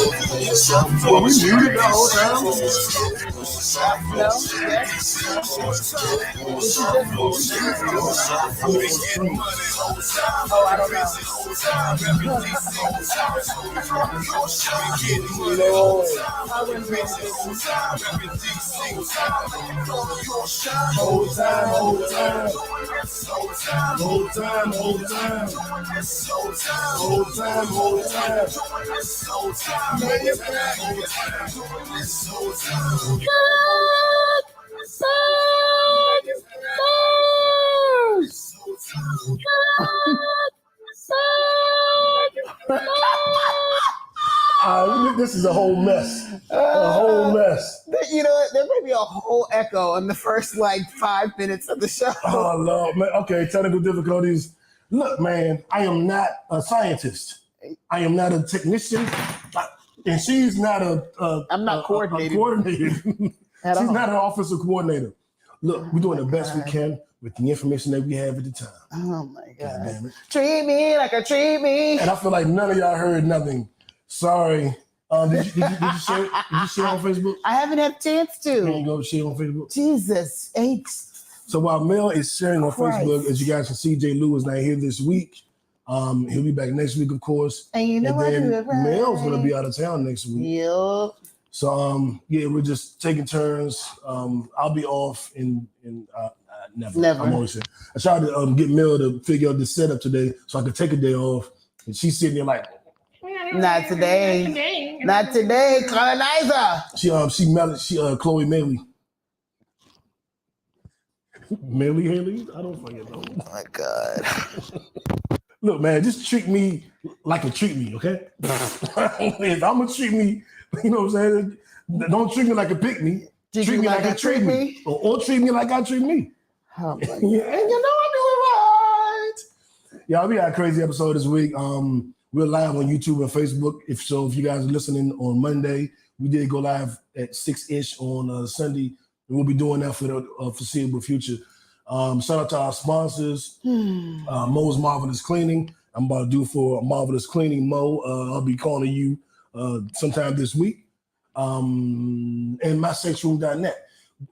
Were we muted the whole time? No? Yes? Oh, I don't know. This is a whole mess. A whole mess. You know what? There may be a whole echo in the first 5 minutes of the show. Oh, Lord, man. Okay, technical difficulties. Look, man, I am not a scientist. I am not a technician. And she's not I'm not coordinated. A coordinator. She's not an officer coordinator. Look, we're doing the best we can with the information that we have at the time. Oh, my God. Damn it. Treat me like a treat me. And I feel like none of y'all heard nothing. Sorry. Did you share on Facebook? I haven't had a chance to. Can you go share on Facebook? Jesus H. So while Mel is sharing on Facebook, as you guys can see, J. Lou is not here this week. He'll be back next week, of course. And you know then what? Mel's going to be out of town next week. Yep. So, we're just taking turns. I'll be off in never. I'm always saying. I tried to get Mel to figure out the setup today so I could take a day off. And she's sitting there like, not today. Not today, colonizer. She Chloe Maley. Maley Haley? I don't fucking know. Oh my God. Look, man, just treat me like a treat me, okay? If I'm gonna treat me, you know what I'm saying? Don't treat me like a pick me. Treat me like a treat me. Or treat me like I treat me. Oh my God. And you know I do it right. Yeah, we got a crazy episode this week. We're live on YouTube and Facebook. If you guys are listening on Monday, we did go live at 6-ish on Sunday. And we'll be doing that for the foreseeable future. Shout out to our sponsors, Mo's Marvelous Cleaning. I'm about to do for Marvelous Cleaning, Mo. I'll be calling you sometime this week. And mysexroom.net.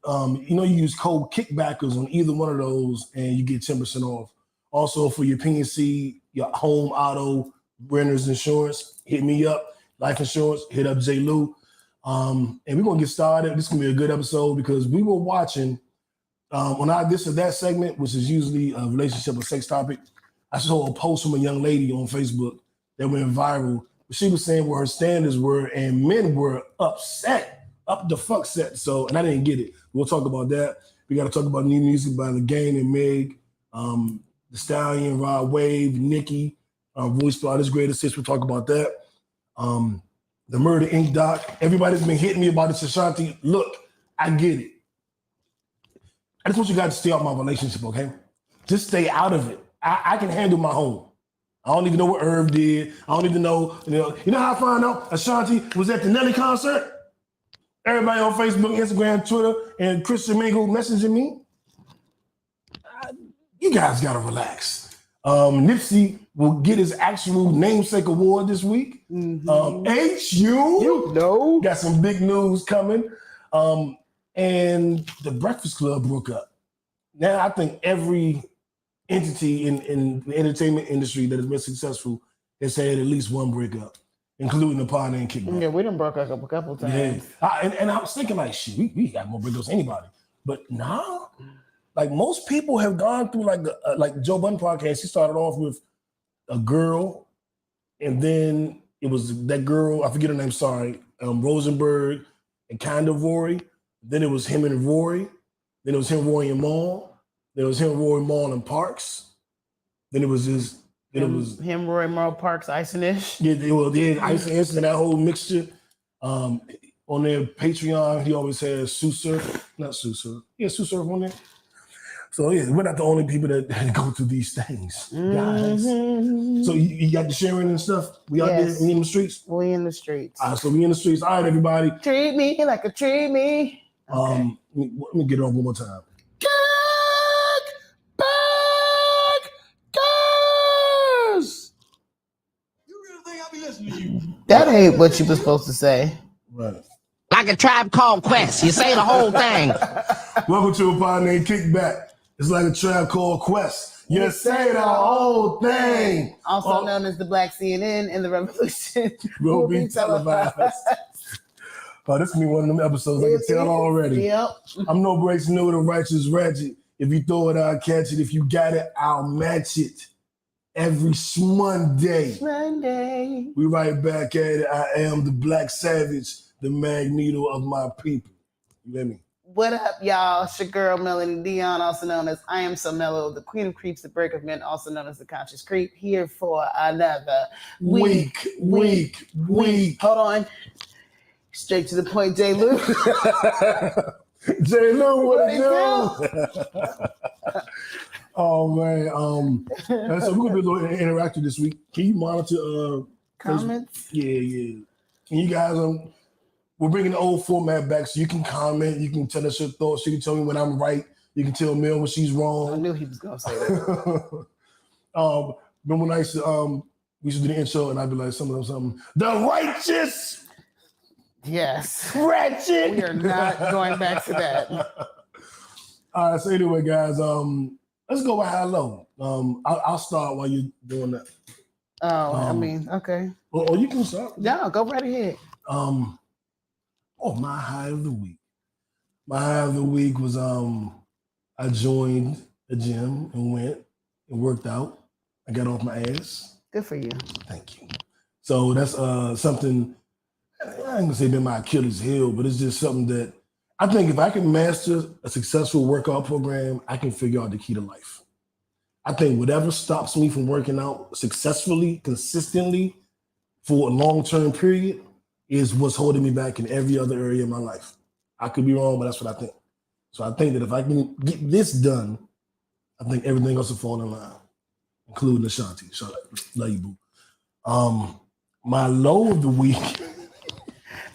You use code Kickbackers on either one of those and you get 10% off. Also for your PNC, your home, auto, renters insurance, hit me up. Life insurance, hit up J. Lou. And we're going to get started. This is going to be a good episode because we were watching on this or that segment, which is usually a relationship or sex topic. I saw a post from a young lady on Facebook that went viral. She was saying what her standards were and men were upset, up the fuck set. So, and I didn't get it. We'll talk about that. We got to talk about new music by The Game and Meg, The Stallion, Rod Wave, Nicki, Voice Artist Greatest Hits. We'll talk about that. The Murder Inc. doc. Everybody's been hitting me about this, Ashanti. Look, I get it. I just want you guys to stay out of my relationship, okay? Just stay out of it. I can handle my home. I don't even know what Irv did. I don't even know. You know how I found out Ashanti was at the Nelly concert? Everybody on Facebook, Instagram, Twitter, and Christian Mingle messaging me. You guys gotta relax. Nipsey will get his actual namesake award this week. HU got some big news coming. And the Breakfast Club broke up. Now I think every entity in the entertainment industry that has been successful has had at least one breakup, including the Pod Named Kickback. Yeah, we done broke up a couple times. Yeah. And I was thinking like, shit, we got more breakups than anybody. But nah, like most people have gone through like Joe Budden podcast. He started off with a girl, and then it was that girl, I forget her name, sorry, Rosenberg and kind of Rory. Then it was him and Rory. Then it was him, Rory and Maul. Then it was him, Rory, Maul, and Parks. Then it was him, Rory, Maul, Parks, Ice and Ish. Yeah, Ice and Ish and that whole mixture. On their Patreon, he always has Sue Surf, not Sue Surf. Yeah, Sue Surf on there. So yeah, we're not the only people that go through these things, guys. So you got the sharing and stuff. We out there, we in the streets. We in the streets. So we in the streets. All right, everybody. Treat me like a treat me. Okay. Let me get it on one more time. You really think I'll be listening to you. That ain't what you were supposed to say. Right. Like a Tribe Called Quest. You say the whole thing. Welcome to a Pod Named Kickback. It's like a Tribe Called Quest. You say the whole thing. Also known as the Black CNN and the Revolution Will be televised. Oh, this is gonna be one of them episodes I can tell already. Yep. I'm no breaks, no the righteous ratchet. If you throw it, I'll catch it. If you got it, I'll match it. Every Monday. We right back at it. I am the Black Savage, the Magneto of my people. You hear me? What up, y'all? It's your girl, Melanie Dion, also known as I Am So Mellow, the Queen of Creeps, the Break of Men, also known as the Conscious Creep, here for another week. Hold on. Straight to the point, J. Lou. J. Lou, what it do? Oh man, so we're gonna be a little interactive this week. Can you monitor Comments? Yeah. And you guys, we're bringing the old format back, so you can comment, you can tell us your thoughts, you can tell me when I'm right, you can tell Mel when she's wrong. I knew he was gonna say that. Remember when I used to we used to do the intro and I'd be like something, the righteous. Yes. Ratchet. We are not going back to that. All right, so anyway, guys, let's go with high low. I'll start while you're doing that. Oh, I mean, okay. Or you can start. Yeah, go right ahead. My high of the week. My high of the week was I joined a gym and went and worked out. I got off my ass. Good for you. Thank you. So that's something, I ain't gonna say been my Achilles heel, but it's just something that I think if I can master a successful workout program, I can figure out the key to life. I think whatever stops me from working out successfully, consistently for a long-term period is what's holding me back in every other area of my life. I could be wrong, but that's what I think. So I think that if I can get this done, I think everything else will fall in line, including Ashanti. Shout out, love you, boo. My low of the week.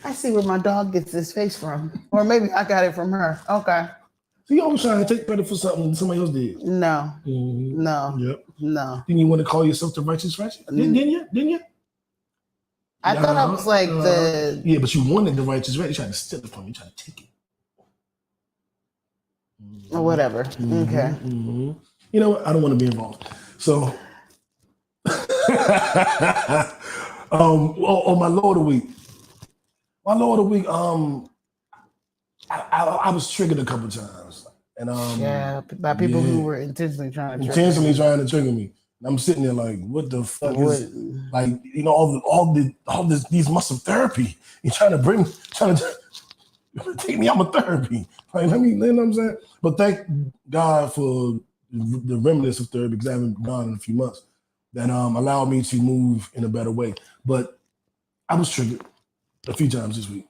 I see where my dog gets his face from. Or maybe I got it from her. Okay. So you always trying to take credit for something somebody else did. No. Mm-hmm. No. Yep. No. Didn't you want to call yourself the righteous ratchet? Didn't you? I thought I was like the... Yeah, but you wanted the righteous ratchet. You tried to steal it from me. You tried to take it. Or whatever. Mm-hmm. Okay. Mm-hmm. You know what? I don't want to be involved. So... on my low of the week. My low of the week, I was triggered a couple times. And by people who were intentionally trying to trigger me. And I'm sitting there like, what the fuck is like, you know, these muscle therapy. You're trying to take me out of therapy. Like, you know what I'm saying? But thank God for the remnants of therapy, because I haven't gone in a few months, that allowed me to move in a better way. But I was triggered a few times this week.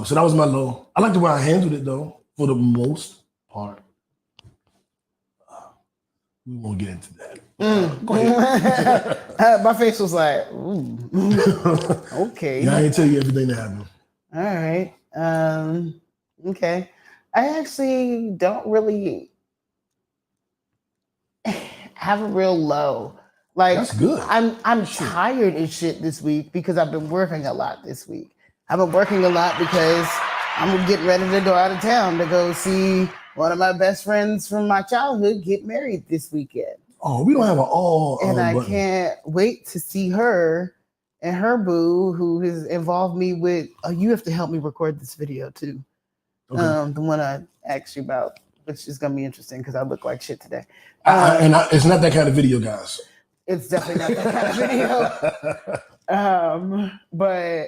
So that was my low. I like the way I handled it though, for the most part. We won't get into that. Go ahead. My face was like, ooh. Okay. Yeah, I ain't tell you everything that happened. All right. Okay. I actually don't really have a real low. Like, that's good. I'm tired as shit this week because I've been working a lot this week. I've been working a lot because I'm getting ready to go out of town to go see one of my best friends from my childhood get married this weekend. Oh, we don't have an all. And I button. can't wait to see her and her boo, who has involved me with. Oh, you have to help me record this video too. Okay. The one I asked you about, which is gonna be interesting because I look like shit today. It's not that kind of video, guys. It's definitely not that kind of video. But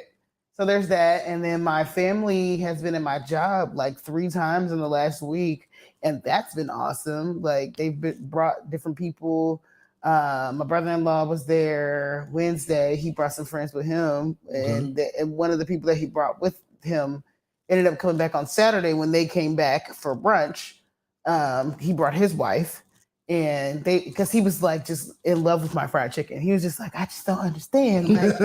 so there's that. And then my family has been in my job like 3 times in the last week. And that's been awesome. Like they've brought different people. My brother-in-law was there Wednesday. He brought some friends with him. And one of the people that he brought with him ended up coming back on Saturday when they came back for brunch. He brought his wife. And because he was like just in love with my fried chicken. He was just like, I just don't understand. Like,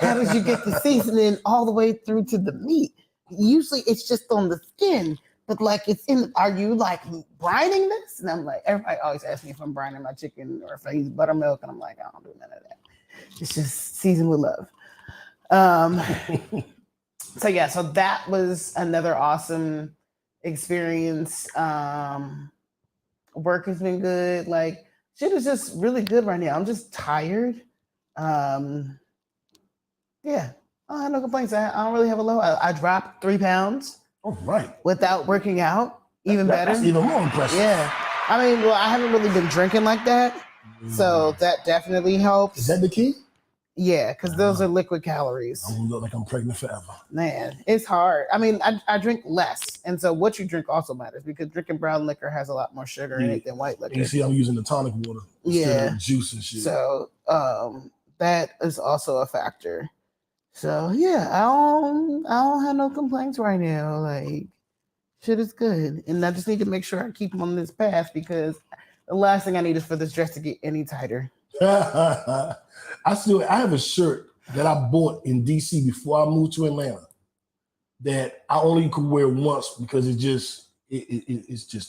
how did you get the seasoning all the way through to the meat? Usually it's just on the skin, but like are you like brining this? And I'm like, everybody always asks me if I'm brining my chicken or if I use buttermilk. And I'm like, I don't do none of that. It's just seasoned with love. So yeah, so that was another awesome experience. Work has been good. Like shit is just really good right now. I'm just tired. Yeah, I don't have no complaints. I don't really have a low. I dropped 3 pounds. All right. Without working out. Even better. That's even more impressive. Yeah. I mean, well, I haven't really been drinking like that. So that definitely helps. Is that the key? Yeah, because those are liquid calories. I'm gonna look like I'm pregnant forever. Man, it's hard. I mean, I drink less. And so what you drink also matters because drinking brown liquor has a lot more sugar in it than white liquor. And you see, I'm using the tonic water instead of juice and shit. So that is also a factor. So yeah, I don't have no complaints right now. Like shit is good. And I just need to make sure I keep on this path because the last thing I need is for this dress to get any tighter. I have a shirt that I bought in DC before I moved to Atlanta that I only could wear once because it's just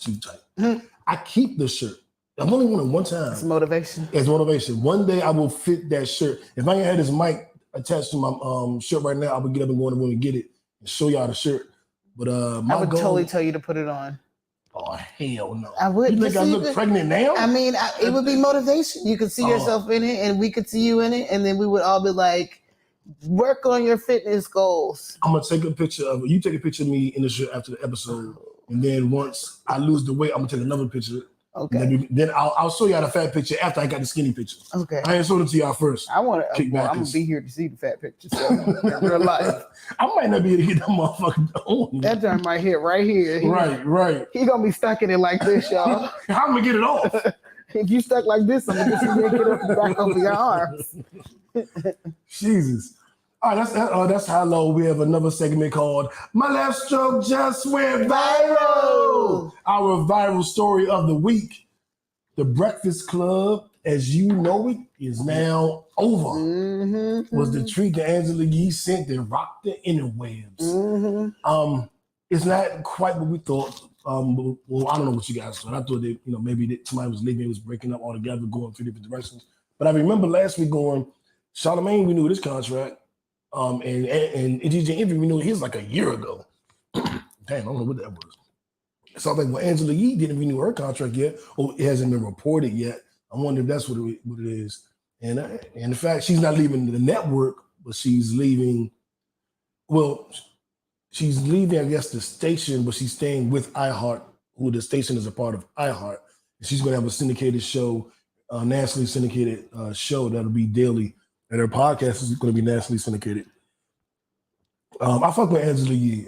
too tight. Mm-hmm. I keep the shirt. I've only worn it one time. It's motivation. It's motivation. One day I will fit that shirt. If I ain't had this mic attached to my shirt right now, I would get up and go in the room and get it and show y'all the shirt. But I would totally tell you to put it on. Oh hell no! I would. You think I look pregnant now? I mean, it would be motivation. You could see yourself in it, and we could see you in it, and then we would all be like, "Work on your fitness goals." I'm gonna take a picture of it. You take a picture of me in the shirt after the episode, and then once I lose the weight, I'm gonna take another picture. Okay. Then I'll show y'all the fat picture after I got the skinny picture. Okay. I ain't showed it to y'all first. I want to. Well, I'm gonna be here to see the fat picture. So in real life, I might not be able to get that motherfucker on. That joint might hit right here. Right. He gonna be stuck in it like this, y'all. How am I gonna get it off? If you stuck like this, I'm gonna just make it up and back over your arms. Jesus. All right, that's how low. We have another segment called My Left Stroke Just Went Viral. Our viral story of the week. The Breakfast Club, as you know it, is now over. Mm-hmm. Was the treat that Angela Yee sent that rocked the interwebs. Mm-hmm. It's not quite what we thought. Well, I don't know what you guys thought. I thought that maybe somebody was leaving, it was breaking up altogether, going 3 different directions. But I remember last week going, Charlamagne renewed his contract, and DJ Envy renewed his like a year ago. Damn, I don't know what that was. So I'm like, well, Angela Yee didn't renew her contract yet, or it hasn't been reported yet. I wonder if that's what it is. And in fact, she's not leaving the network, but she's leaving. Well, she's leaving, I guess, the station, but she's staying with iHeart, who the station is a part of iHeart. And she's going to have a syndicated show, nationally syndicated show that'll be daily, and her podcast is going to be nationally syndicated. I fuck with Angela Yee.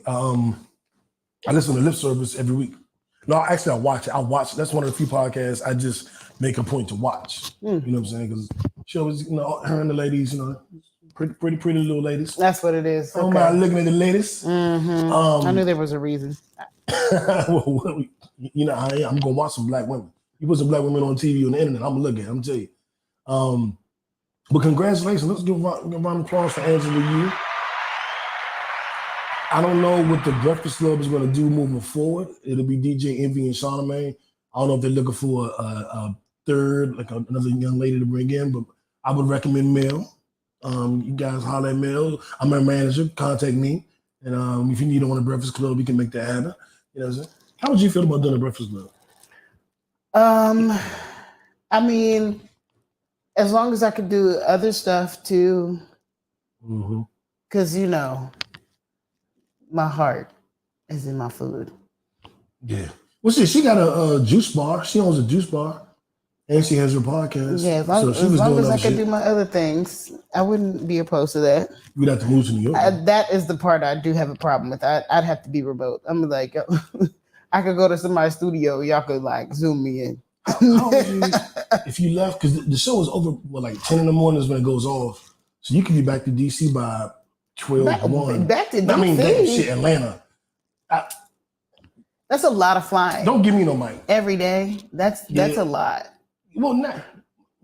I listen to Lip Service every week. No, actually, I watch it. That's one of the few podcasts I just make a point to watch. You know what I'm saying? Because she always, her and the ladies, pretty little ladies. That's what it is. Okay. Oh my, looking at the ladies. Mm-hmm. I knew there was a reason. Well, I'm gonna watch some black women. You put some black women on TV on the internet, I'm gonna look at it. I'm gonna tell you. But congratulations. Let's give a round of applause for Angela Yee. I don't know what the Breakfast Club is going to do moving forward. It'll be DJ Envy and Charlamagne. I don't know if they're looking for a third, like another young lady to bring in, but I would recommend Mel. You guys holler at Mel. I'm her manager. Contact me. And if you need on the Breakfast Club, we can make that happen. You know what I'm saying? How would you feel about doing the Breakfast Club? I mean, as long as I could do other stuff too. Because, my heart is in my food. Yeah. Well, she got a juice bar. She owns a juice bar. And she has her podcast. Yeah, as long as I can do my other things, I wouldn't be opposed to that. You'd have to move to New York. That is the part I do have a problem with. I'd have to be remote. I'm like, I could go to somebody's studio. Y'all could like Zoom me in. How would you, if you left, because the show is over, like 10 in the morning is when it goes off. So you could be back to DC by 12-1. Back to DC? I mean, damn shit, Atlanta. That's a lot of flying. Don't give me no mic. Every day? That's a lot. Well,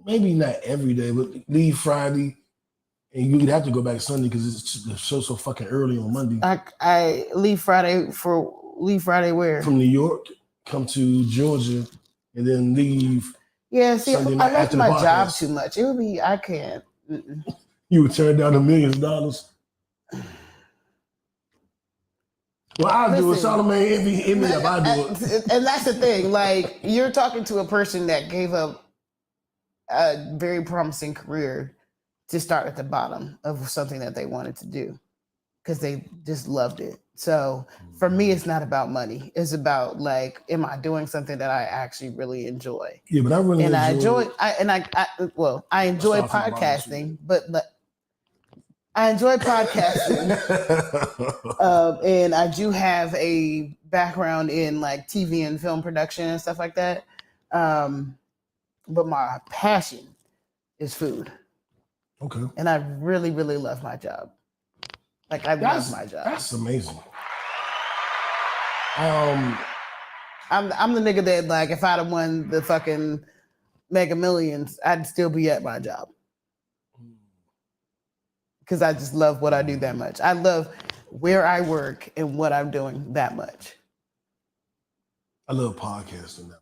maybe not every day, but leave Friday, and you'd have to go back Sunday because the show's so fucking early on Monday. I leave Friday where? From New York, come to Georgia, and then leave. Yeah, see, Sunday I like my podcast. job too much. It would be, I can't. You would turn down $1 million. Well, I'll do it. Charlamagne, hit me up. I'll do it. And that's the thing. Like, you're talking to a person that gave up a very promising career to start at the bottom of something that they wanted to do because they just loved it. So for me, it's not about money. It's about like, am I doing something that I actually really enjoy? Yeah, but I really enjoy podcasting, but I enjoy podcasting. And I do have a background in like TV and film production and stuff like that. But my passion is food. Okay. And I really, really love my job. Like, I love my job. That's amazing. I'm the nigga that, like, if I'd have won the fucking Mega Millions, I'd still be at my job. Because I just love what I do that much. I love where I work and what I'm doing that much. I love podcasting that much.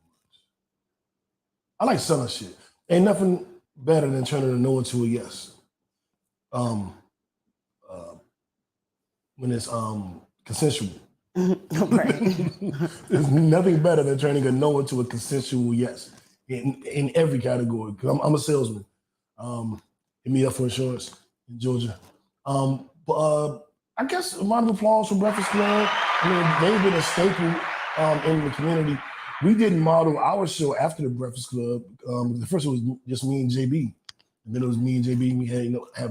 I like selling shit. Ain't nothing better than turning a no into a yes. When it's consensual. Right. There's nothing better than turning a no into a consensual yes in every category. Because I'm a salesman. Hit me up for insurance in Georgia. But I guess a round of applause for Breakfast Club. I mean, they've been a staple in the community. We didn't model our show after the Breakfast Club. The first one was just me and JB. And then it was me and JB. We had, I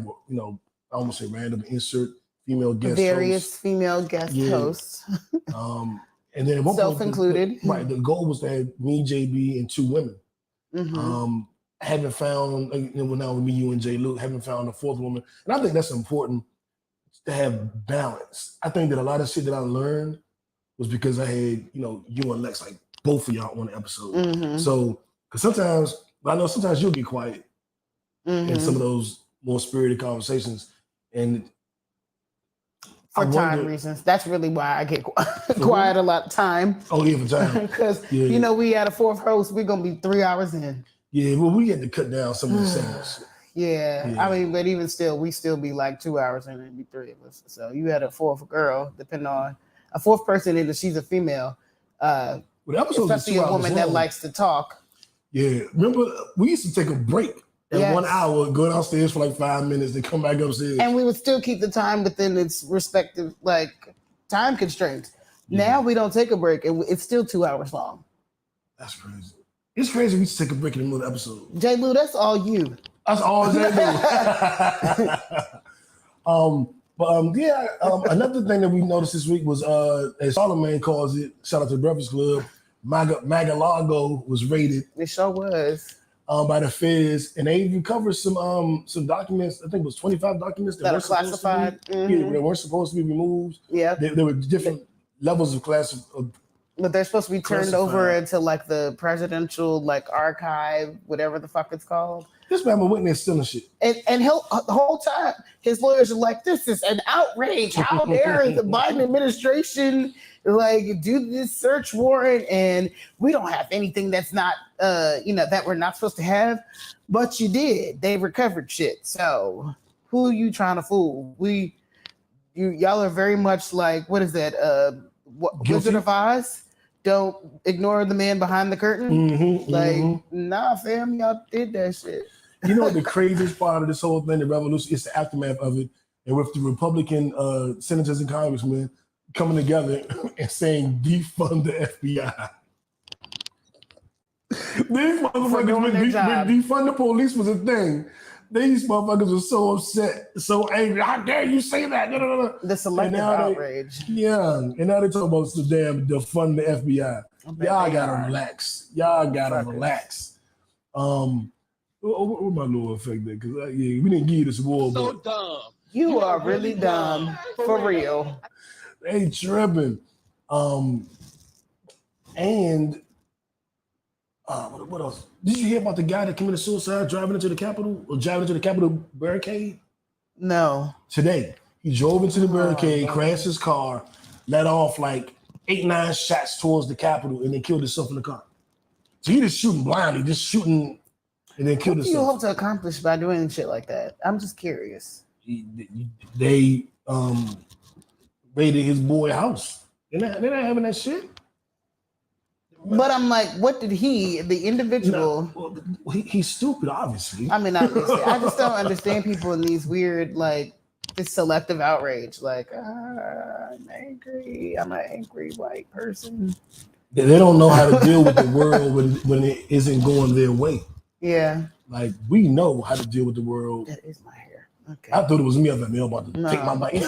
almost say random insert female guest various hosts. Female guest hosts. And then self-included. Right. The goal was to have me, JB, and 2 women. Mm-hmm. Haven't found, now with me, you, and J. Luke, haven't found a 4th woman. And I think that's important to have balance. I think that a lot of shit that I learned was because I had, you and Lex, like both of y'all on the episode. Mm-hmm. So, because I know sometimes you'll get quiet in some of those more spirited conversations. And for time reasons. That's really why I get quiet a lot of time. Oh, yeah, for time. Because, we had a 4th host, we're going to be 3 hours in. Yeah, well, we had to cut down some of the segments. Yeah, I mean, but even still, we still be like 2 hours in and it'd be 3 of us. So you had a 4th girl, depending on a 4th person, and she's a female. Well, the episode especially a woman that likes to talk. Yeah, remember, we used to take a break. At 1 hour, go downstairs for like 5 minutes, then come back upstairs. And we would still keep the time within its respective time constraints. Yeah. Now we don't take a break, and it's still 2 hours long. That's crazy. It's crazy we used to take a break in the middle of the episode. J. Lou, that's all you. That's all J. Lou. Another thing that we noticed this week was, as Charlamagne calls it, shout out to the Breakfast Club, Magalago was raided. It sure was. By the feds, and they recovered some documents. I think it was 25 documents that were classified. They weren't supposed to be removed. Yeah, there were different levels of but they're supposed to be turned over into like the presidential archive, whatever the fuck it's called. This man went there stealing shit, and the whole time his lawyers are like, "This is an outrage! How dare the Biden administration do this search warrant, and we don't have anything that's not that we're not supposed to have, but you did. They recovered shit. So who are you trying to fool? Y'all are very much like, what is that? Wizard of Oz? Don't ignore the man behind the curtain. Nah, fam, y'all did that shit. You know what the craziest part of this whole thing, the revolution, is the aftermath of it, and with the Republican senators and congressmen coming together and saying defund the FBI. These motherfuckers, when defund the police was a thing, these motherfuckers were so upset, so angry. How dare you say that? No. The selective outrage. And now they talk about the damn defund the FBI. Y'all gotta relax. What my little effect there? Because we didn't give you this war. So dumb. You are really dumb. For real. They tripping. What else? Did you hear about the guy that committed suicide driving into the Capitol barricade? No. Today. He drove into the barricade, crashed his car, let off 8-9 shots towards the Capitol, and then killed himself in the car. So he just shooting blindly, just shooting and then killed What do you herself. hope to accomplish by doing shit like that? I'm just curious. They raided his boy house. They're not having that shit. But I'm like, what did the individual? No, well, he's stupid, obviously. I mean, obviously, I just don't understand people in these weird, like, this selective outrage. Like, I'm angry. I'm an angry white person. They don't know how to deal with the world when it isn't going their way. Yeah. Like, we know how to deal with the world. That is my hair. Okay. I thought it was me. I thought, man, I'm about to take my mic.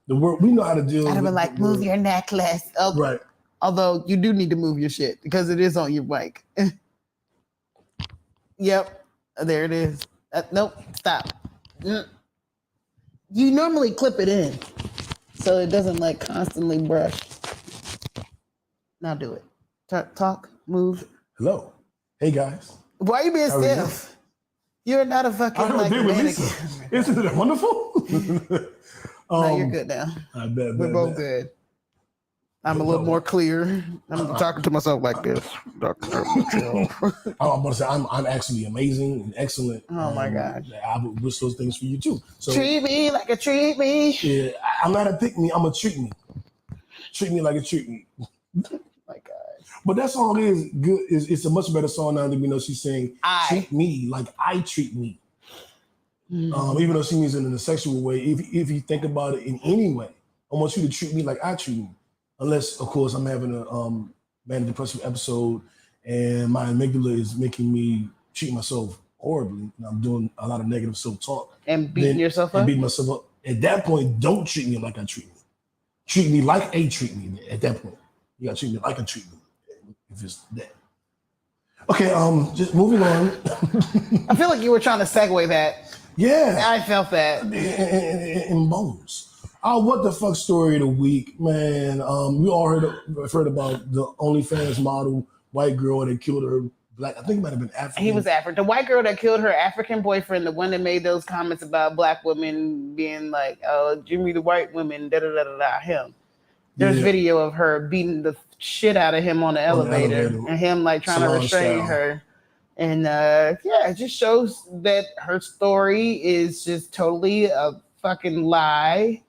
The world, we know how to deal with I'd have been like, move your necklace. Oh, right. Although you do need to move your shit because it is on your mic. Yep. There it is. Nope. Stop. You normally clip it in so it doesn't like constantly brush. Now do it. Talk, move. Hello. Hey, guys. Why are you being stiff? You're not a fucking like mannequin. Isn't it wonderful? No, you're good now. I bet. We're both good. I'm a little more clear. I'm talking to myself like this. I'm about to say I'm actually amazing and excellent. Oh my God. I would wish those things for you too. So treat me like a treat me. Yeah, I'm not a pick me. I'm a treat me. Treat me like a treat me. My God. But that song is good. It's a much better song now that we know she's saying treat me like I treat me. Even though she means it in a sexual way, if you think about it in any way, I want you to treat me like I treat me. Unless, of course, I'm having a manic depressive episode and my amygdala is making me treat myself horribly. And I'm doing a lot of negative self-talk. And beating yourself up? And beating myself up. At that point, don't treat me like I treat me. Treat me like a treat me at that point. You gotta treat me like a treat me. If it's that. Okay, just moving on. I feel like you were trying to segue that. Yeah. I felt that. In bones. What the fuck story of the week, man. We all heard about the OnlyFans model, white girl that killed her black. I think it might have been African. He was African. The white girl that killed her African boyfriend, the one that made those comments about black women being like, oh, Jimmy the white women, da-da-da-da-da, him. There's video of her beating the shit out of him on the elevator and him like trying to restrain her. And it just shows that her story is just totally a fucking lie.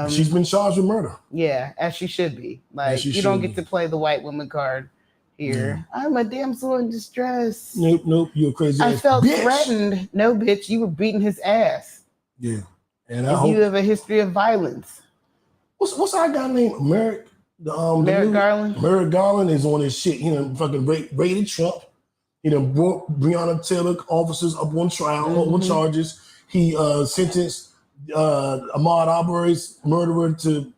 She's been charged with murder. Yeah, as she should be. Like, you don't get to play the white woman card here. Yeah. I'm a damsel in distress. Nope, you're a crazy I ass felt bitch. threatened. No, bitch, you were beating his ass. Yeah. And you have a history of violence. What's our guy named Merrick? Merrick Garland? Merrick Garland is on his shit. He done fucking raided Trump. He done brought Breonna Taylor officers up on trial, on charges. He sentenced Ahmaud Arbery's murderer to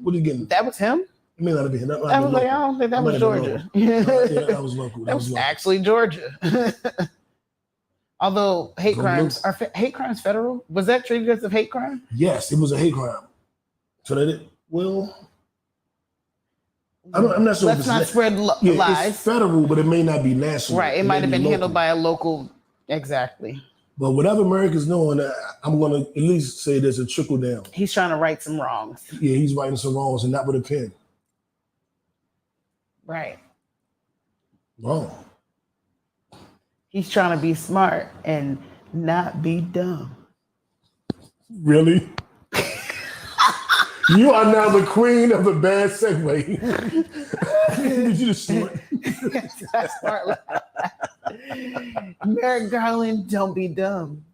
what are you getting? That was him? It may not have been. I don't think that was Georgia. Yeah, that was local. That was actually Georgia. Although hate crimes federal? Was that treated as a hate crime? Yes, it was a hate crime. So that I'm not sure. Let's not spread lies. It's federal, but it may not be national. Right. It might have been handled by a local. Exactly. But whatever America's doing, I'm going to at least say there's a trickle down. He's trying to right some wrongs. Yeah, he's righting some wrongs and not with a pen. Right. Wrong. He's trying to be smart and not be dumb. Really? You are now the queen of the bad segue. Did you just smart? Merrick Garland, don't be dumb.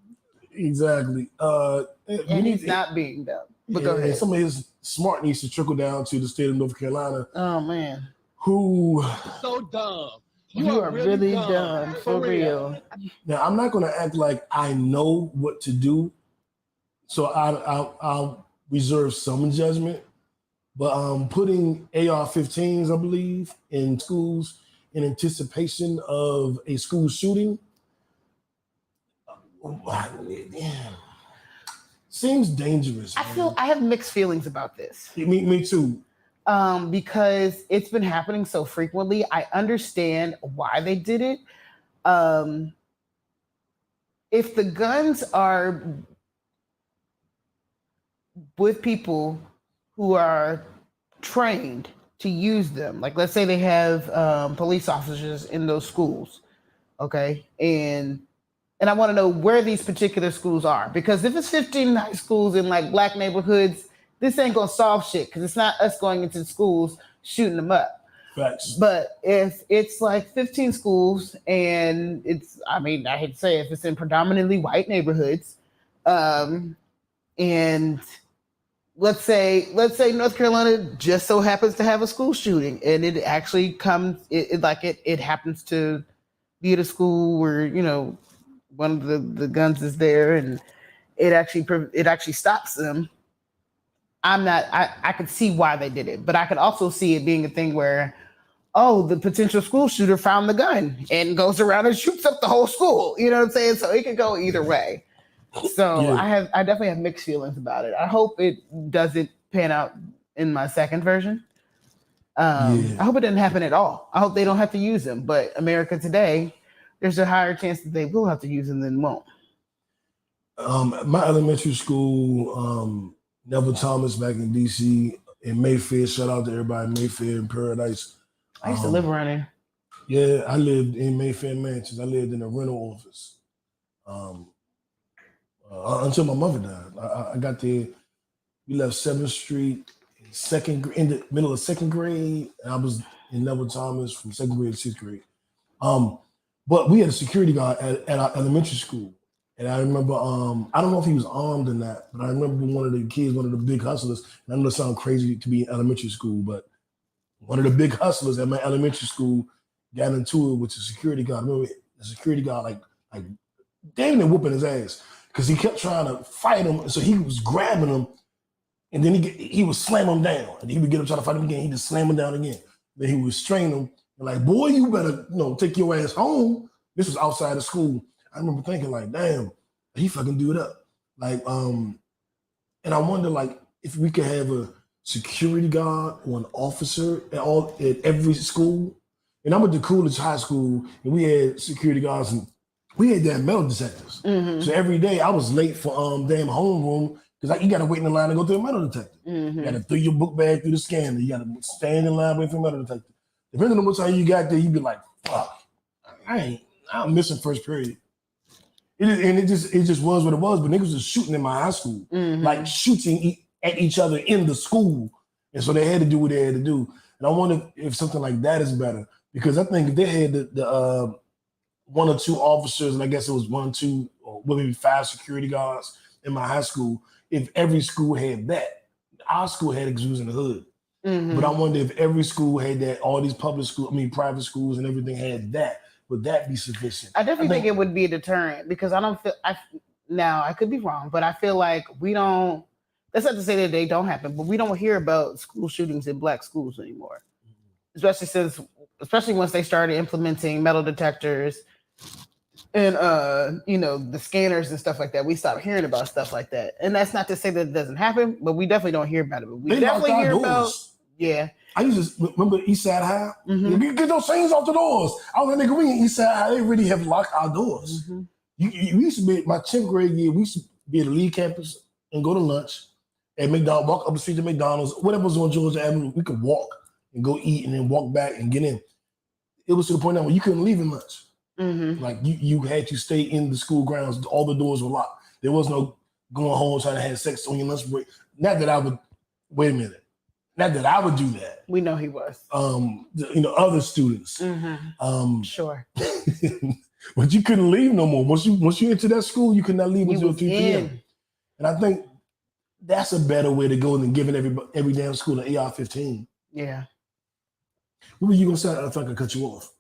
Exactly. And he's not being dumb. But go ahead. Some of his smart needs to trickle down to the state of North Carolina. Oh man. So dumb. You are really dumb. For real. Now I'm not gonna act like I know what to do. So I'll reserve some judgment. But putting AR-15s, I believe, in schools in anticipation of a school shooting, seems dangerous. I have mixed feelings about this. Me too. Because it's been happening so frequently. I understand why they did it. If the guns are with people who are trained to use them, like let's say they have police officers in those schools Okay. And I want to know where these particular schools are, because if it's 15 high schools in like black neighborhoods, this ain't gonna solve shit, because it's not us going into schools shooting them up. Facts. But if it's like 15 schools and it's, I mean, I hate to say it, if it's in predominantly white neighborhoods, and let's say North Carolina just so happens to have a school shooting, and it actually comes, it happens to be at a school where, you know, one of the guns is there, and it actually stops them. I could see why they did it, but I could also see it being a thing where, oh, the potential school shooter found the gun and goes around and shoots up the whole school. You know what I'm saying? So it could go either way. So yeah. I definitely have mixed feelings about it. I hope it doesn't pan out in my second version. I hope it doesn't happen at all. I hope they don't have to use them. But America today, there's a higher chance that they will have to use them than won't. My elementary school, Neville Thomas back in DC, in Mayfair. Shout out to everybody in Mayfair and Paradise. I used to live around there. Yeah, I lived in Mayfair Mansions. I lived in a rental office until my mother died. I got there. We left 7th Street in the middle of second grade. And I was in Neville Thomas from 2nd grade to 6th grade. But we had a security guard at our elementary school. And I remember, I don't know if he was armed or not, but I remember one of the kids, one of the big hustlers, and I know it sounds crazy to be in elementary school, but one of the big hustlers at my elementary school got into it with the security guard. I remember the security guard like damn near whooping his ass because he kept trying to fight him. So he was grabbing him, and then he would slam him down, and he would get him trying to fight him again. He just slam him down again. Then he would restrain him and like, boy, you better take your ass home. This was outside of school. I remember thinking like, damn, he fucking do it up. Like, and I wonder like if we could have a security guard or an officer at every school. And I'm at the Coolidge High School, and we had security guards, and we had damn metal detectors. Mm-hmm. So every day I was late for damn homeroom because you got to wait in the line to go through a metal detector. Mm-hmm. You got to throw your book bag through the scanner. You got to stand in line waiting for a metal detector. Depending on what time you got there, you'd be like, fuck, I'm missing first period. It just was what it was. But niggas was shooting in my high school, like shooting at each other in the school. And so they had to do what they had to do. And I wonder if something like that is better. Because I think if they had the 1 or 2 officers, and I guess it was 1 or 2 or maybe 5 security guards in my high school, if every school had that, our school had it because we was in the hood. Mm-hmm. But I wonder if every school had that, all these private schools and everything had that, would that be sufficient? I definitely think it would be a deterrent because now I could be wrong, but I feel like we don't, that's not to say that they don't happen, but we don't hear about school shootings in black schools anymore. Especially once they started implementing metal detectors and the scanners and stuff like that. We stopped hearing about stuff like that. And that's not to say that it doesn't happen, but we definitely don't hear about it. But we definitely hear about I used to remember East Side High. Mm-hmm. You get those things off the doors. I was like, nigga, we in East Side High, they really have locked our doors. Mm-hmm. We used to be, my 10th grade year, we used to be at the Lee campus and go to lunch at McDonald's, walk up the street to McDonald's, whatever was on Georgia Avenue, we could walk and go eat and then walk back and get in. It was to the point now where you couldn't leave in lunch. Mm-hmm. Like you had to stay in the school grounds. All the doors were locked. There was no going home trying to have sex on your lunch break. Not that I would, wait a minute. Not that I would do that. We know he was. Other students. Mm-hmm. Sure. But you couldn't leave no more. Once you enter that school, you could not leave until 3 p.m. And I think that's a better way to go than giving every damn school an AR-15. Yeah. What were you gonna say? I think I cut you off.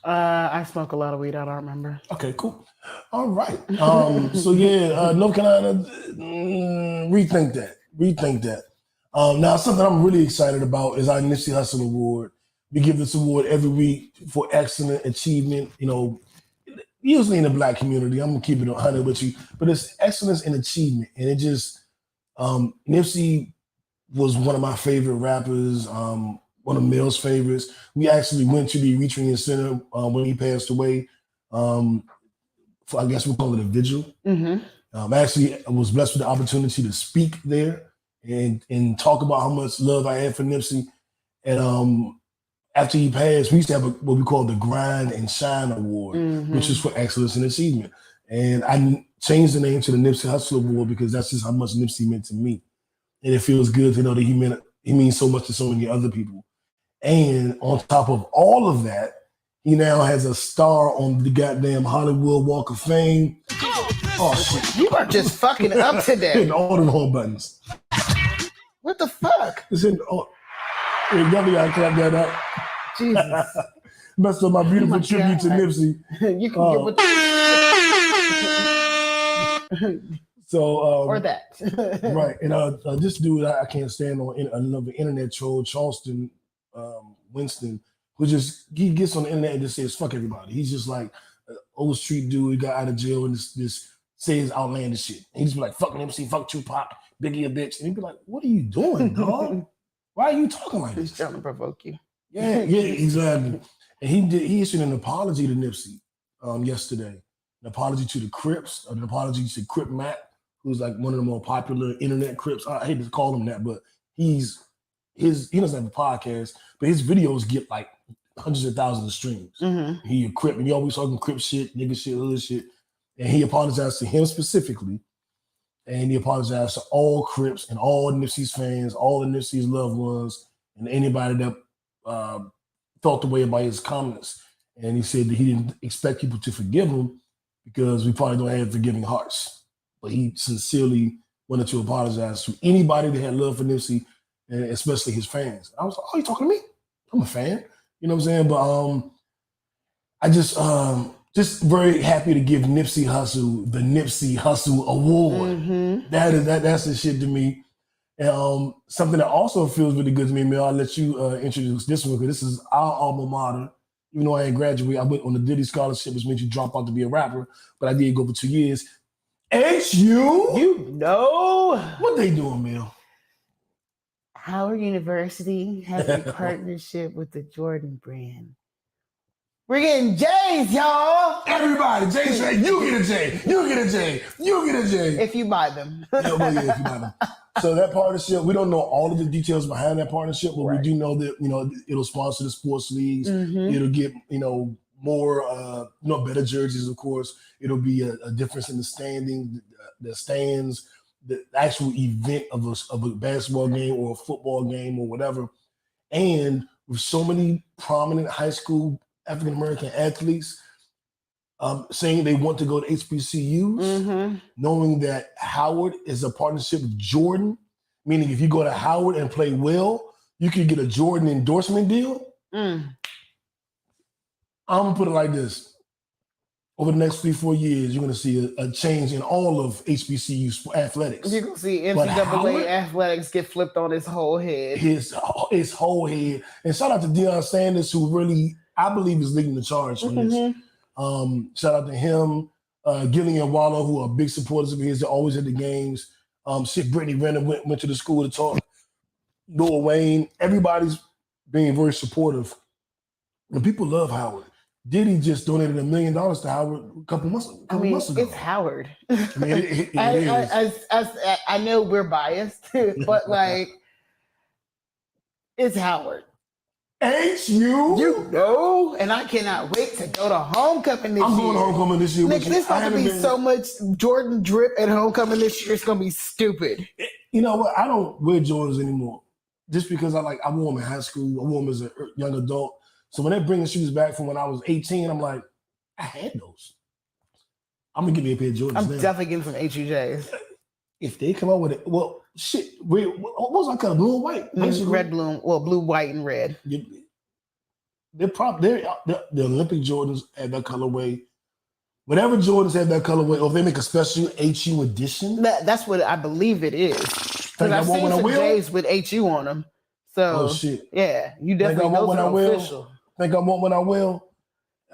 I smoke a lot of weed. I don't remember. Okay, cool. All right. North Carolina, rethink that. Now, something I'm really excited about is our Nipsey Hussle Award. We give this award every week for excellent achievement. Usually in the Black community, I'm gonna keep it 100 with you, but it's excellence in achievement, and it just Nipsey was one of my favorite rappers. One of Mel's favorites. We actually went to the Retrian Center when he passed away. For I guess we'll call it a vigil. Mm-hmm. Actually, I was blessed with the opportunity to speak there and talk about how much love I had for Nipsey. And after he passed, we used to have what we call the Grind and Shine Award, which is for excellence and achievement. And I changed the name to the Nipsey Hussle Award because that's just how much Nipsey meant to me. And it feels good to know that he means so much to so many other people. And on top of all of that, he now has a star on the goddamn Hollywood Walk of Fame. Oh shit! You are just fucking up today. Hitting all the wrong buttons. What the fuck? It's in. Oh, you definitely gotta clap that up. Jesus. Messed up my beautiful tribute to Nipsey. You can get what. So or that. Right, and this dude I can't stand on another internet troll, Charleston Winston, who he gets on the internet and just says fuck everybody. He's just like an old street dude. He got out of jail and just says outlandish shit. And he just be like fuck Nipsey, fuck Tupac, Biggie a bitch, and he'd be like, what are you doing, dog? Why are you talking like this? He's trying to provoke you. Yeah, exactly. And he issued an apology to Nipsey yesterday. An apology to the Crips, an apology to Crip Matt, who's like one of the more popular internet Crips. I hate to call him that, but he doesn't have a podcast, but his videos get like hundreds of thousands of streams. He a Crip, and he always talking Crip shit, nigga shit, hood shit. And he apologized to him specifically, and he apologized to all Crips and all Nipsey's fans, all of Nipsey's loved ones, and anybody that felt the way about his comments. And he said that he didn't expect people to forgive him because we probably don't have forgiving hearts. But he sincerely wanted to apologize to anybody that had love for Nipsey, and especially his fans. I was like, oh, you talking to me? I'm a fan. You know what I'm saying? But I just very happy to give Nipsey Hussle the Nipsey Hussle Award. That's the shit to me. And something that also feels really good to me, Mel, I'll let you introduce this one because this is our alma mater. Even though I ain't graduated, I went on the Diddy Scholarship, which means you drop out to be a rapper, but I did go for 2 years. HU? You know. What they doing, Mel? Howard University has a partnership with the Jordan brand. We're getting J's, y'all. Everybody, Jay said, you get a J, you get a J, you get a J. If you buy them. Yeah, if you buy them. So that partnership, we don't know all of the details behind that partnership, but we do know that, it'll sponsor the sports leagues. It'll get, more, better jerseys, of course. It'll be a difference in the standing, the stands, the actual event of a basketball game or a football game or whatever. And with so many prominent high school African-American athletes saying they want to go to HBCUs, knowing that Howard is a partnership with Jordan, meaning if you go to Howard and play well, you can get a Jordan endorsement deal. I'm going to put it like this. Over the next 3-4 years, you're going to see a change in all of HBCU athletics. You're going to see NCAA athletics get flipped on his whole head. His whole head. And shout out to Deion Sanders, who really, I believe, is leading the charge on this. Shout out to him, Gillian Waller, who are big supporters of his. They're always at the games. Brittany Renner went to the school to talk. Lil Wayne, everybody's being very supportive. And people love Howard. Diddy just donated $1 million to Howard a couple months ago. It's Howard. I mean, it is. I know we're biased, but like, it's Howard. Ain't you? You know, and I cannot wait to go to homecoming this year. I'm going to homecoming this year. Nick, there's going to be so much Jordan drip at homecoming this year. It's going to be stupid. You know what? I don't wear Jordans anymore. Just because I wore them in high school. I wore them as a young adult. So when they bring the shoes back from when I was 18, I'm like, I had those. I'm going to give me a pair of Jordans I'm now. definitely getting some HUJs. If they come out with it, well, shit. What was our color? Blue and white? Red, blue, blue, white, and red. The Olympic Jordans have that colorway. Whatever Jordans have that colorway, or if they make a special HU edition. That's what I believe it is. Because I've seen some J's with HU on them. So, yeah, you definitely know it's official. Think I want when I will?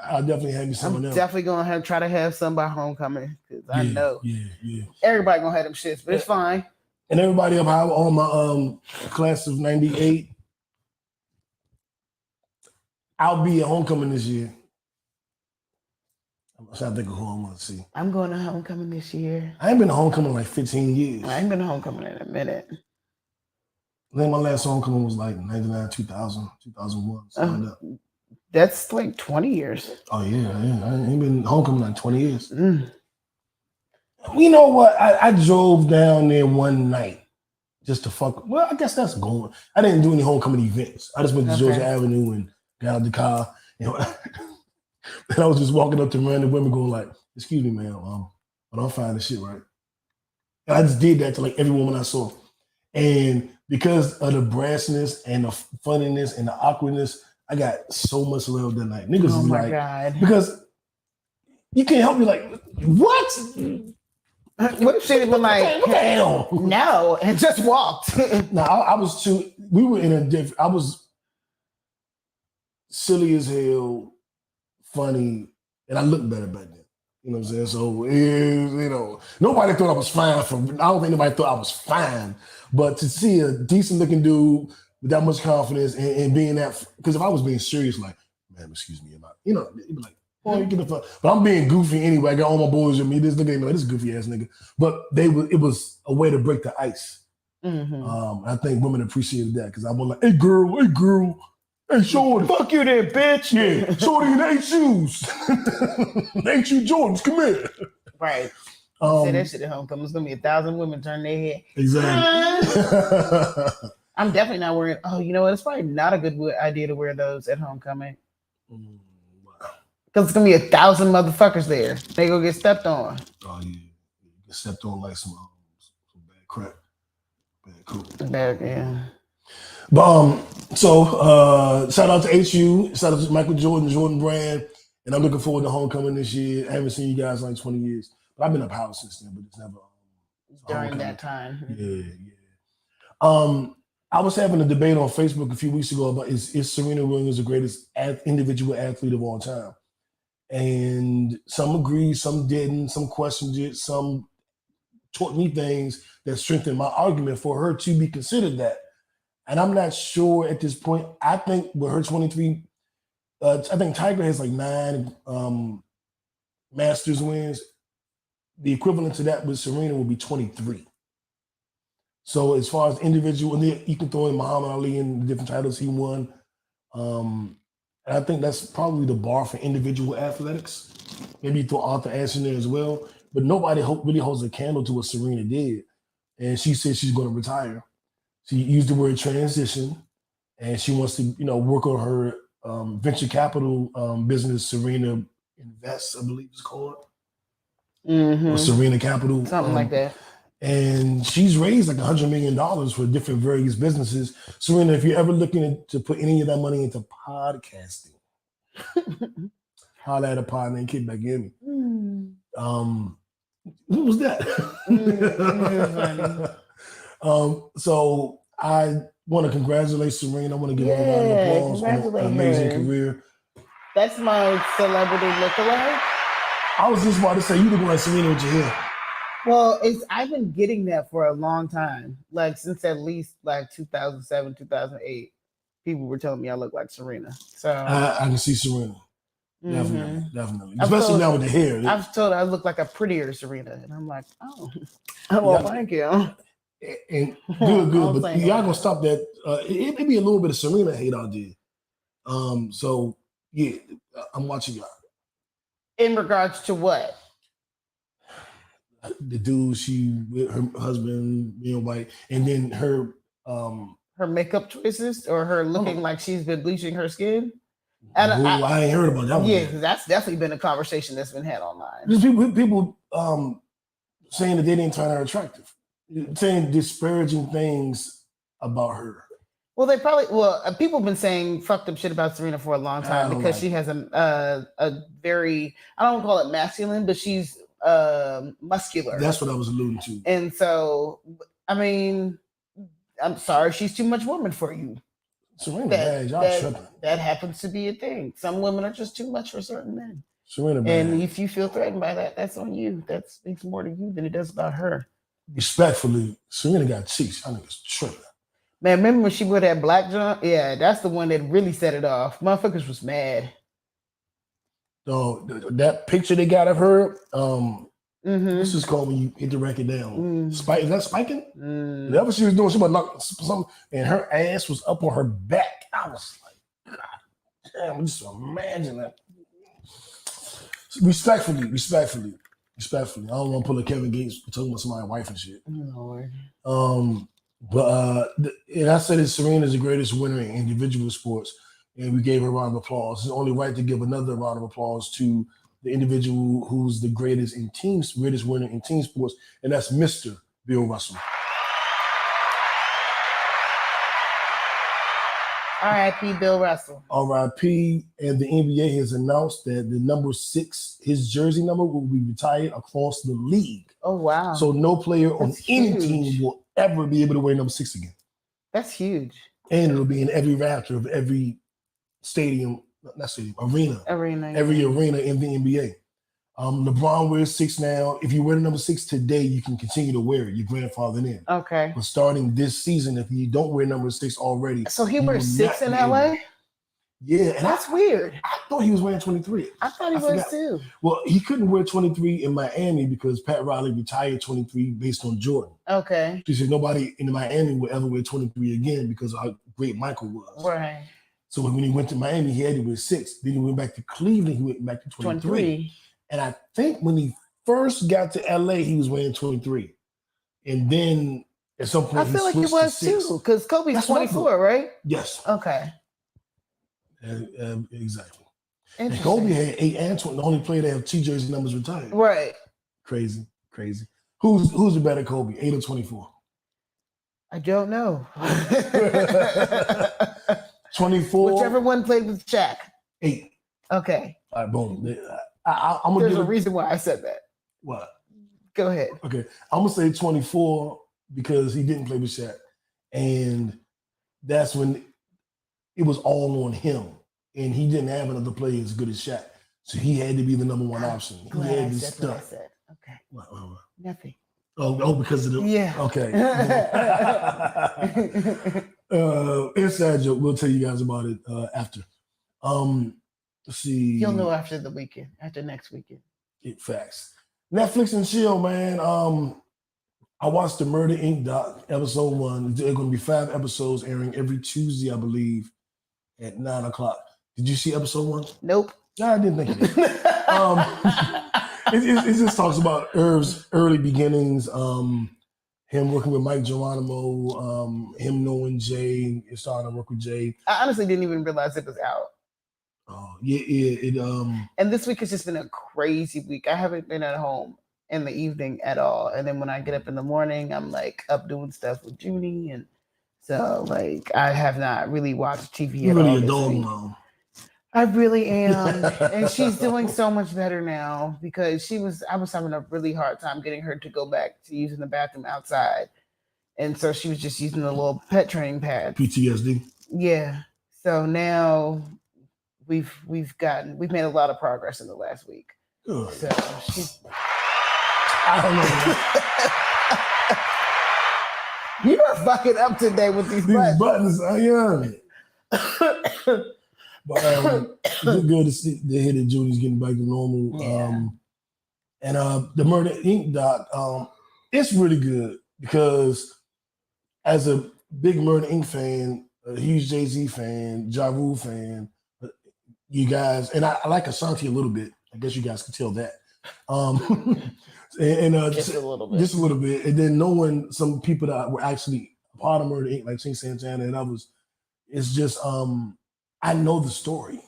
I'll definitely have me some of them. Definitely gonna try to have some by homecoming because I know. Yeah. Everybody gonna have them shits, but it's fine. And everybody up high on my class of '98, I'll be at homecoming this year. I'm trying to think of who I want to see. I'm going to homecoming this year. I ain't been to homecoming in like 15 years. I ain't been to homecoming in a minute. I think my last homecoming was like 99, 2000, 2001. Something like that. That's like 20 years. Oh yeah. I ain't been homecoming like 20 years. Mm. You know what? I drove down there one night just to fuck. Well, I guess that's going. I didn't do any homecoming events. I just went to Georgia Avenue and got out the car. You know, and I was just walking up to random women going like, "Excuse me, ma'am, I don't find this shit right." And I just did that to like every woman I saw. And because of the brassness and the funniness and the awkwardness, I got so much love that night. Niggas is like, God. because you can't help me like, what? What if she had been like, what the hell? No, and just walked? No, I was too, we were in a different, I was silly as hell, funny, and I looked better back then. You know what I'm saying? So, you know, nobody thought I was fine. I don't think nobody thought I was fine. But to see a decent looking dude with that much confidence and being that, because if I was being serious, like, man, excuse me, you know, it'd be like, oh, you get the fuck. But I'm being goofy anyway. I got all my boys with me. This nigga ain't like this goofy ass nigga. But it was a way to break the ice. Mm-hmm. I think women appreciated that because I was like, hey girl, hey shorty. Fuck you there, bitch. Yeah, shorty in 8 shoes. 8 shoe Jordans, come here. Right. Say that shit at homecoming. It's gonna be 1,000 women turn their head. Exactly. I'm definitely not wearing. Oh, you know what? It's probably not a good idea to wear those at homecoming. Because it's gonna be 1,000 motherfuckers there. They gonna get stepped on. Oh yeah, you get stepped on like some bad crap, bad cool. Bad, yeah. But so shout out to HU, shout out to Michael Jordan Brand, and I'm looking forward to homecoming this year. I haven't seen you guys in like 20 years, but I've been up house since then, but it's never during that time. Yeah. I was having a debate on Facebook a few weeks ago about is Serena Williams the greatest individual athlete of all time? And some agreed, some didn't, some questioned it, some taught me things that strengthened my argument for her to be considered that. And I'm not sure at this point. I think with her 23, I think Tiger has like 9 Masters wins. The equivalent to that with Serena will be 23. So as far as individual, and then you can throw in Muhammad Ali and the different titles he won. And I think that's probably the bar for individual athletics. Maybe you throw Arthur Ashe in there as well. But nobody really holds a candle to what Serena did. And she said she's going to retire. She used the word transition, and she wants to, work on her venture capital business, Serena Invest, I believe it's called, or Serena Capital, something like that. And she's raised like $100 million for different various businesses. Serena, if you're ever looking to put any of that money into podcasting, holla at a Pod Named Kickback, give me. Who was that? So I want to congratulate Serena. I want to give her a round of applause on an amazing career. That's my celebrity lookalike. I was just about to say, you look like Serena with your hair. Well, I've been getting that for a long time, like since at least like 2007, 2008. People were telling me I look like Serena. So I can see Serena. Definitely. Especially now with the hair. I was told I look like a prettier Serena. And I'm like, oh, well, thank you. And good. But y'all gonna stop that. It may be a little bit of Serena hate out there. So yeah, I'm watching y'all. In regards to what? The dude she with her husband being white, and then her makeup choices, or her looking like she's been bleaching her skin. And I ain't heard about that one. Yeah, that's definitely been a conversation that's been had online. Just people saying that they didn't find her attractive, saying disparaging things about her. Well, people have been saying fucked up shit about Serena for a long time because she has a very, I don't call it masculine, but she's muscular. That's what I was alluding to. And so, I mean, I'm sorry, she's too much woman for you. Serena bad, y'all tripping. That happens to be a thing. Some women are just too much for certain men. Serena bad. And if you feel threatened by that, that's on you. That speaks more to you than it does about her. Respectfully, Serena got cheeks. I think it's tripping. Man, remember when she wore that black jump? Yeah, that's the one that really set it off. Motherfuckers was mad. So that picture they got of her, This is called when you hit the record down. Spike, is that spiking? Whatever she was doing, she was knock something, and her ass was up on her back. I was like, God damn, just imagine that. Respectfully. I don't want to pull a Kevin Gates talking about somebody's wife and shit. Lord. And I said that Serena is the greatest winner in individual sports, and we gave her a round of applause. It's only right to give another round of applause to the individual who's the greatest winner in team sports, and that's Mr. Bill Russell. R.I.P. Bill Russell. R.I.P. And the NBA has announced that the number 6, his jersey number, will be retired across the league. Oh, wow. So no player on any team will ever be able to wear number 6 again. That's huge. And it'll be in every rafter of every arena. Every arena in the NBA. LeBron wears 6 now. If you wear the number 6 today, you can continue to wear it. Your grandfathered in. Okay. But starting this season, if you don't wear number 6 already, so he wears 6 in LA. Yeah, and that's weird. I thought he was wearing 23. I thought he was too. Well, he couldn't wear 23 in Miami because Pat Riley retired 23 based on Jordan. Okay. He said nobody in Miami will ever wear 23 again because of how great Michael was. Right. So when he went to Miami, he had to wear 6. Then he went back to Cleveland, he went back to 23. And I think when he first got to LA, he was wearing 23. And then at some point, I feel like he was too, because Kobe's 24, right? Yes. Okay. Exactly. And Kobe had 8 and 20, the only player that have 2 jersey numbers retired. Right. Crazy. Who's the better Kobe, 8 or 24? I don't know. 24. Whichever one played with Shaq. 8. Okay. All right, boom. I'm There's a reason why I said that. What? Go ahead. Okay. I'm going to say 24 because he didn't play with Shaq. And that's when it was all on him. And he didn't have another player as good as Shaq. So he had to be the number 1 option. He had to be stuck. Okay. What? Nothing. Oh, because of the... Yeah. Okay. Inside joke. We'll tell you guys about it after. Let's see. You'll know after the weekend, after next weekend. Facts. Netflix and chill, man. I watched the Murder Inc. doc, episode 1. There are going to be 5 episodes airing every Tuesday, I believe, at 9:00. Did you see episode 1? Nope. No, I didn't think it did. It just talks about Irv's early beginnings, him working with Mike Geronimo, him knowing Jay, starting to work with Jay. I honestly didn't even realize it was out. Oh, yeah. And this week has just been a crazy week. I haven't been at home in the evening at all. And then when I get up in the morning, I'm like up doing stuff with Junie. And so like I have not really watched TV at all. You're really a dog mom. I really am. And she's doing so much better now because I was having a really hard time getting her to go back to using the bathroom outside. And so she was just using the little pet training pad. PTSD. Yeah. So now we've made a lot of progress in the last week. Good. So I don't know. You are fucking up today with these buttons. I am. But it's good to see to hear that Judy's getting back to normal. Yeah. And the Murder Inc. doc, it's really good because as a big Murder Inc. fan, a huge Jay-Z fan, Ja Rule fan, you guys, and I like Ashanti a little bit. I guess you guys can tell that. Just a little bit. And then knowing some people that were actually part of Murder Inc., like Ching Santana and others, it's just I know the story.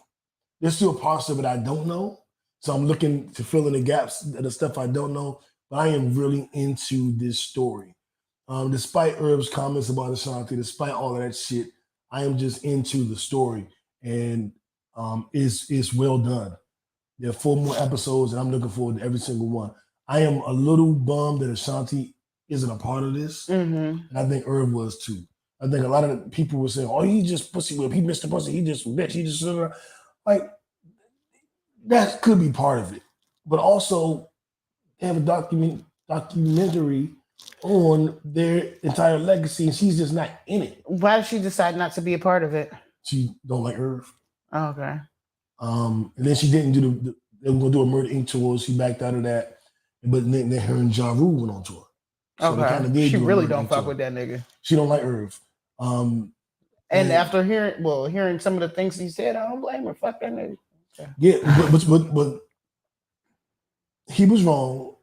There's still parts of it I don't know. So I'm looking to fill in the gaps, the stuff I don't know. But I am really into this story. Despite Herb's comments about Ashanti, despite all of that shit, I am just into the story. And it's well done. There are 4 more episodes, and I'm looking forward to every single one. I am a little bummed that Ashanti isn't a part of this. Mm-hmm. And I think Herb was too. I think a lot of people were saying, oh, he just pussy whip. He missed the pussy. He just bitch. He just like that could be part of it. But also they have a documentary on their entire legacy, and she's just not in it. Why did she decide not to be a part of it? She don't like Herb. Oh, okay. And then she didn't do they were gonna do a Murder Inc. tour. She backed out of that. But then her and Ja Rule went on tour. So okay. She really don't fuck with that nigga. She don't like Irv. And after hearing some of the things he said, I don't blame her. Fuck that nigga. Okay. Yeah, but he was wrong.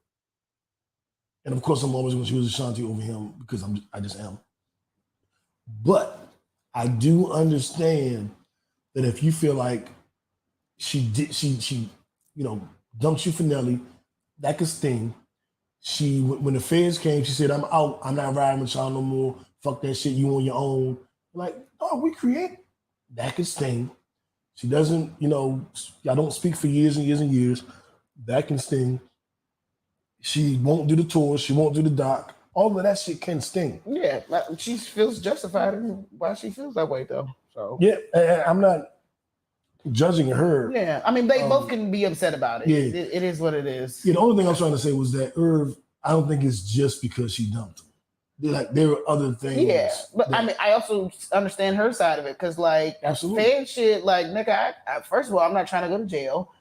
And of course, I'm always going to choose Ashanti over him because I just am. But I do understand that if you feel like she dumped you for Nelly, that could sting. When the feds came, she said, "I'm out. I'm not riding with y'all no more. Fuck that shit. You on your own." Like, oh, we create. That could sting. She doesn't, y'all don't speak for years and years and years. That can sting. She won't do the tour. She won't do the doc. All of that shit can sting. Yeah, she feels justified in why she feels that way, though. So yeah, I'm not judging her. Yeah, I mean, they both can be upset about it. Yeah. It is what it is. Yeah, the only thing I'm trying to say was that Irv, I don't think it's just because she dumped him. There were other things. Yeah, but I mean, I also understand her side of it because, like, fan shit, like, nigga, first of all, I'm not trying to go to jail.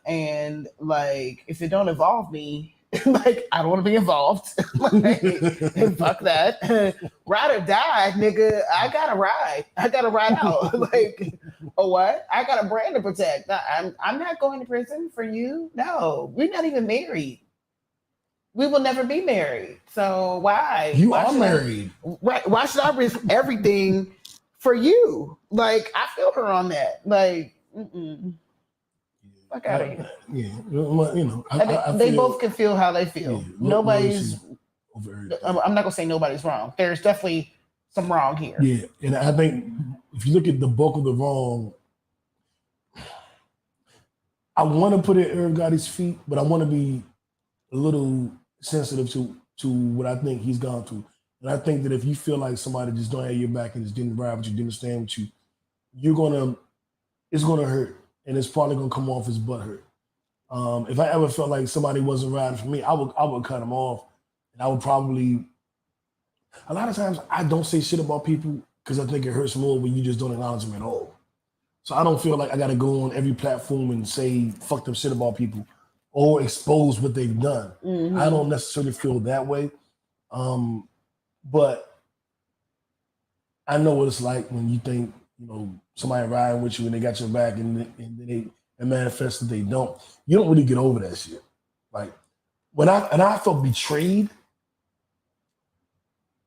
And like, if it don't involve me, like, I don't want to be involved. Like, fuck that. Ride or die, nigga. I gotta ride out. Like, oh, what? I got a brand to protect. I'm not going to prison for you. No, we're not even married. We will never be married. So why? You are married. Right. Why should I risk everything for you? Like, I feel her on that. Like, fuck out of here. Yeah. They both can feel how they feel. Yeah, nobody's. I'm not gonna say nobody's wrong. There's definitely some wrong here. Yeah, and I think if you look at the bulk of the wrong, I want to put it at Irv Gotti's feet, but I want to be a little sensitive to what I think he's gone through. And I think that if you feel like somebody just don't have your back and just didn't ride with you, didn't stand with you, it's gonna hurt. And it's probably gonna come off as butthurt. If I ever felt like somebody wasn't riding for me, I would cut them off. And I would probably, a lot of times I don't say shit about people because I think it hurts more when you just don't acknowledge them at all. So I don't feel like I gotta go on every platform and say fucked up shit about people or expose what they've done. Mm-hmm. I don't necessarily feel that way. But I know what it's like when you think, somebody riding with you and they got your back and then they manifest that they don't. You don't really get over that shit. Like when I felt betrayed,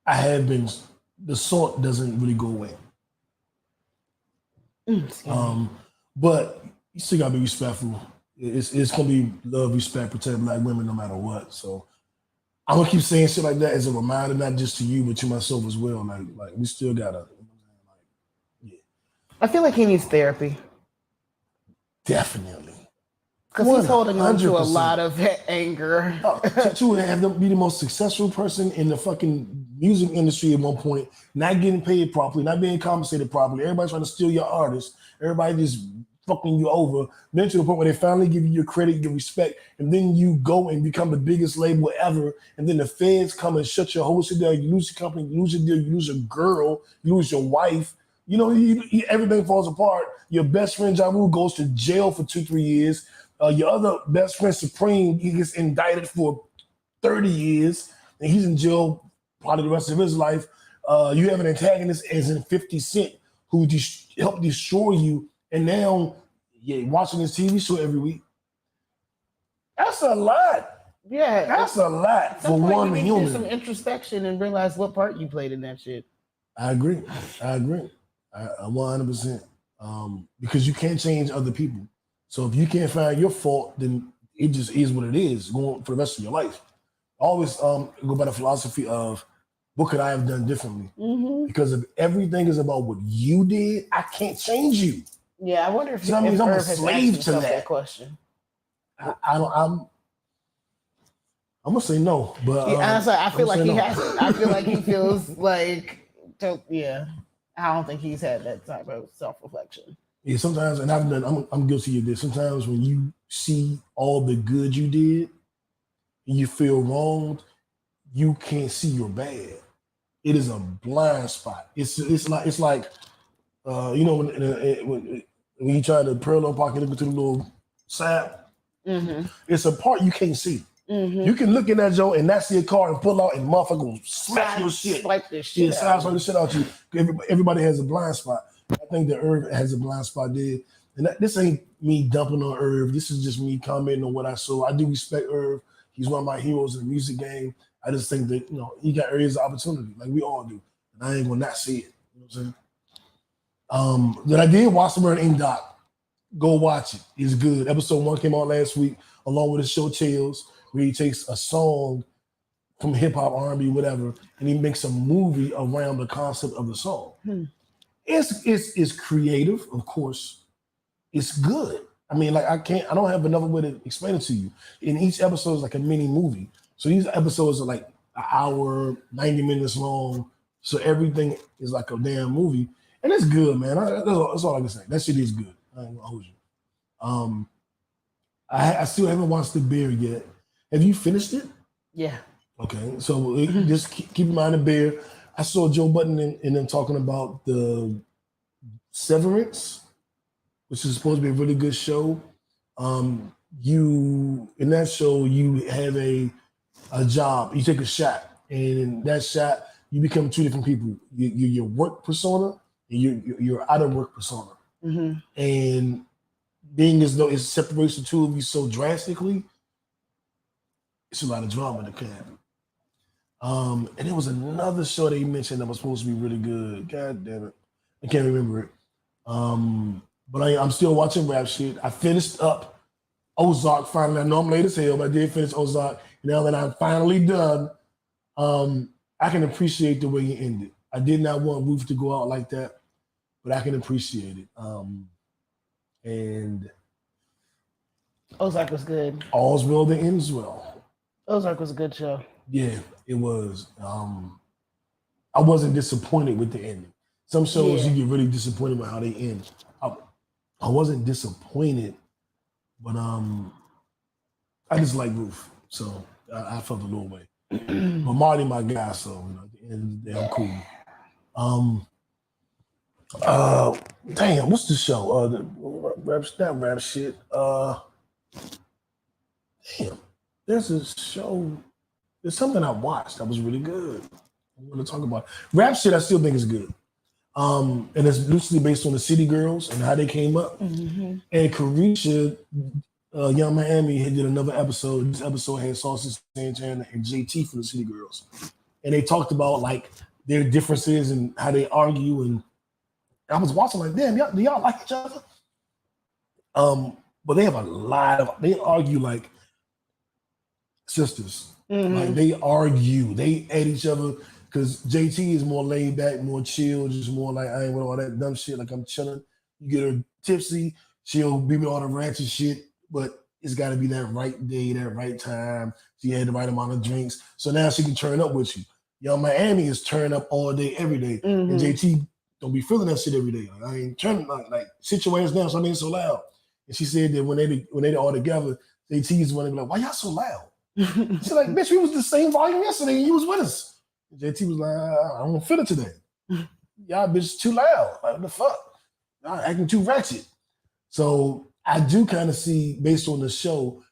the salt doesn't really go away. But you still gotta be respectful. It's gonna be love, respect, protect Black women no matter what. So I'm gonna keep saying shit like that as a reminder, not just to you, but to myself as well. Like we still gotta. I feel like he needs therapy. Definitely. Because he's holding on to a lot of anger. To have them be the most successful person in the fucking music industry at one point, not getting paid properly, not being compensated properly, everybody trying to steal your artist, everybody just fucking you over, then to the point where they finally give you your credit, your respect, and then you go and become the biggest label ever, and then the feds come and shut your whole shit down, you lose your company, you lose your deal, you lose your girl, you lose your wife. Everything falls apart. Your best friend, Ja Rule, goes to jail for 2-3 years. Your other best friend, Supreme, he gets indicted for 30 years, and he's in jail probably the rest of his life. You have an antagonist as in 50 Cent, who helped destroy you, and now you're watching his TV show every week. That's a lot. Yeah. That's a lot for one human. You need to do some introspection and realize what part you played in that shit. I agree. I 100%. Because you can't change other people. So if you can't find your fault, then it just is what it is going for the rest of your life. I always go by the philosophy of what could I have done differently? Mm-hmm. Because if everything is about what you did, I can't change you. Yeah, I wonder if I'm a slave to that question. I'm gonna say no, but honestly, I feel like he hasn't. I feel like he feels like, I don't think he's had that type of self-reflection. Yeah, sometimes, and I'm guilty of this. Sometimes when you see all the good you did and you feel wronged, you can't see your bad. It is a blind spot. It's like when you try to parallel park and look into the little sap, it's a part you can't see. You can look in that joint and not see a car and pull out and motherfucker will smack your shit. Swipe this shit Yeah, out. swipe the shit out you. Everybody has a blind spot. I think the Irv has a blind spot there. And this ain't me dumping on Irv. This is just me commenting on what I saw. I do respect Irv. He's one of my heroes in the music game. I just think that, he got areas of opportunity like we all do. And I ain't gonna not see it. You know what I'm saying? That I did watch the Murder Inc. doc. Go watch it. It's good. Episode 1 came out last week, along with the show Tales, where he takes a song from hip hop, R&B, whatever, and he makes a movie around the concept of the song. It's creative, of course. It's good. I mean, like I don't have another way to explain it to you. In each episode is like a mini movie. So these episodes are like an hour, 90 minutes long. So everything is like a damn movie. And it's good, man. That's all I can say. That shit is good. I ain't gonna hold you. I still haven't watched The Bear yet. Have you finished it? Yeah. Okay. So just keep in mind The Bear. I saw Joe Budden and them talking about the Severance, which is supposed to be a really good show. You in that show, you have a job. You take a shot, and in that shot, you become two different people. You're your work persona, and your out of work persona. And being as though it separates the two of you so drastically, it's a lot of drama that can happen. And there was another show they mentioned that was supposed to be really good. God damn it, I can't remember it. But I'm still watching rap shit. I finished up Ozark finally. I know I'm late as hell, but I did finish Ozark. Now that I'm finally done, I can appreciate the way it ended. I did not want Ruth to go out like that, but I can appreciate it. And Ozark was good. all's well that ends well. Ozark was a good show. Yeah, it was. I wasn't disappointed with the ending. Some shows you get really disappointed with how they end. I wasn't disappointed, but I just like Ruth, so I felt a little way. But Marty, my guy, so at the end of the day, I'm cool. Damn, what's the show? That rap shit. Damn, there's a show. There's something I watched that was really good. I'm going to talk about rap shit. I still think is good. And it's loosely based on the City Girls and how they came up. And Carisha, Young Miami, did another episode. This episode had Saucy Santana and JT from the City Girls, and they talked about like their differences and how they argue. And I was watching like, damn, do y'all like each other? But they have a lot of. They argue like sisters. Like they argue. They at each other. Because JT is more laid back, more chill, just more like, I ain't with all that dumb shit. Like, I'm chilling. You get her tipsy, she'll be with all the ratchet shit, but it's got to be that right day, that right time. She had the right amount of drinks. So now she can turn up with you. Young Miami is turn up all day, every day. And JT don't be feeling that shit every day. Like, I ain't turning, like sit your ass down, so I ain't so loud. And she said that when they all together, JT's one to be like, why y'all so loud? She's like, bitch, we was the same volume yesterday and you was with us. JT was like, I don't feel it today. Y'all bitch too loud. Like, what the fuck? Y'all acting too ratchet. So I do kind of see, based on the show,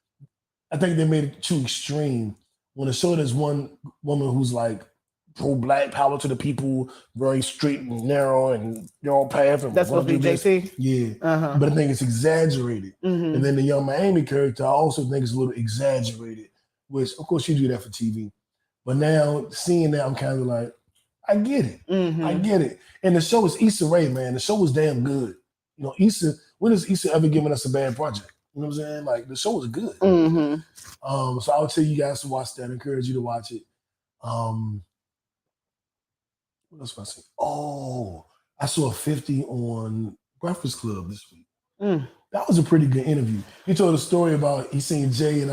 I think they made it too extreme. When the show, there's one woman who's like pro-black, power to the people, very straight and narrow and your path. And that's supposed to be JT? Yeah. But I think it's exaggerated. And then the Young Miami character, I also think is a little exaggerated, which, of course, you do that for TV. But now seeing that, I'm kind of like, I get it. I get it. And the show is Issa Rae, man. The show was damn good. You know, Issa, when has Issa ever given us a bad project? You know what I'm saying? Like, the show was good. So I would tell you guys to watch that. I encourage you to watch it. What else was I saying? Oh, I saw a 50 on Breakfast Club this week. That was a pretty good interview. He told a story about he seen Jay in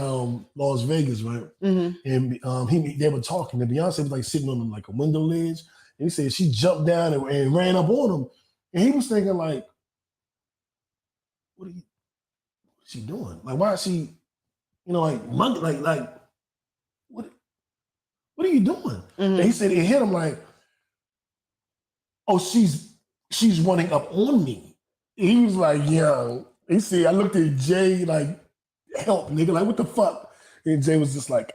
Las Vegas, right? And they were talking, and Beyonce was like sitting on like a window ledge, and he said she jumped down and ran up on him, and he was thinking like, what is she doing? Like, why is she, like monkey, like what are you doing? And he said it hit him like, oh, she's running up on me. He was like, yo. He said, I looked at Jay like, help, nigga. Like, what the fuck? And Jay was just like,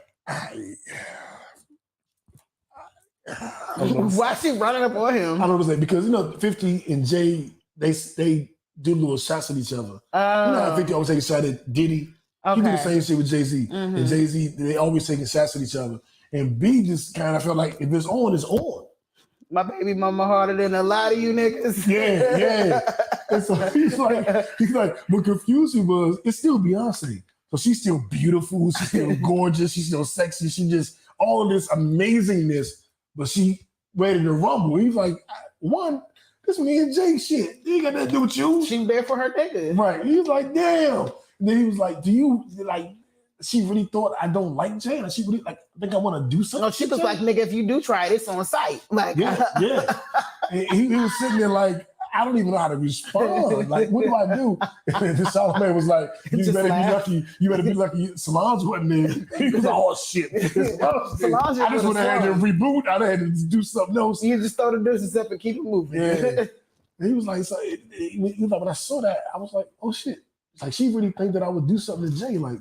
Why she running up on him? I don't know what to say because 50 and Jay they do little shots at each other. You know how 50 always take a shot at Diddy. He do the same shit with Jay-Z. And Jay-Z, they always taking shots at each other. And B just kind of felt like if it's on, it's on. My baby mama harder than a lot of you niggas. Yeah. And so he's like, what confused me was it's still Beyonce. So she's still beautiful, she's still gorgeous, she's still sexy, she just all of this amazingness, but she ready to rumble. He's like, one, this me and Jay shit. He ain't got nothing to do with you. She there for her nigga. Right. He was like, damn. And then he was like, do you like? She really thought I don't like Jay. Like, she really think I want to do something. No, she was like, nigga, if you do try it, it's on site. Like, yeah. And he was sitting there like, I don't even know how to respond. Like, what do I do? And the Solomon was like, you better be lucky. You better be lucky Solange wasn't there. He was like, oh shit. Solange I just would have had to reboot. I'd have had to do something else. You just throw the deuces up and keep it moving. Yeah. And he was like, he was like, when I saw that, I was like, oh shit. Like, she really think that I would do something to Jay. Like,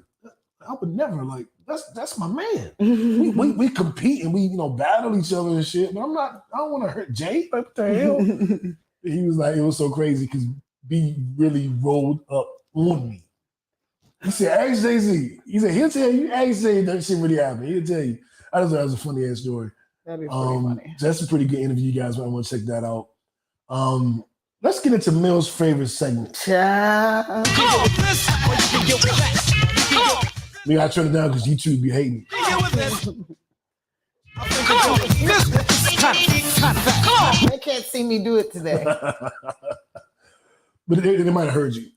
I would never. Like, that's my man. we compete and we battle each other and shit. But I don't want to hurt Jay. Like, what the hell? He was like, it was so crazy because B really rolled up on me. He said, ask Jay-Z. He said, he'll tell you, ask Jay that shit really happened. He'll tell you. I just thought that was a funny ass story. That'd be pretty funny. That's a pretty good interview. You guys might want to check that out. Let's get into Mill's favorite segment. We gotta turn it down because YouTube be hating. They can't see me do it today. But they might have heard you.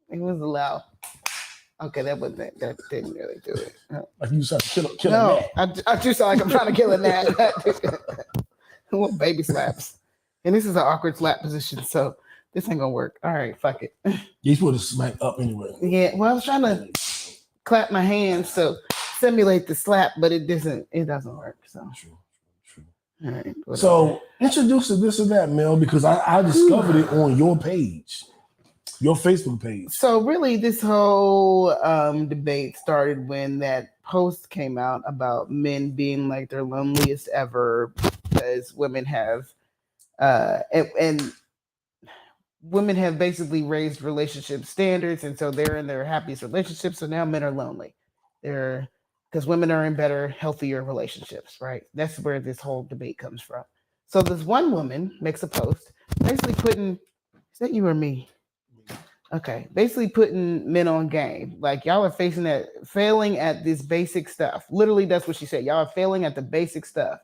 It was loud. Okay, that didn't really do it. Like you said, kill a no, gnat. I just sound like I'm trying to kill a gnat. I want baby slaps. And this is an awkward slap position, so this ain't gonna work. All right, fuck it. You're supposed to smack up anyway. Yeah, well, I was trying to clap my hands to simulate the slap, but it doesn't work. So True. All right, so introduce to this or that, Mel, because I discovered it on your page, your Facebook page. So really, this whole debate started when that post came out about men being like their loneliest ever because women have and women have basically raised relationship standards, and so they're in their happiest relationships. So now men are lonely. They're because women are in better, healthier relationships, right? That's where this whole debate comes from. So this one woman makes a post basically putting, is that you or me? Okay, basically putting men on game. Like, y'all are failing at this basic stuff. Literally, that's what she said. Y'all are failing at the basic stuff.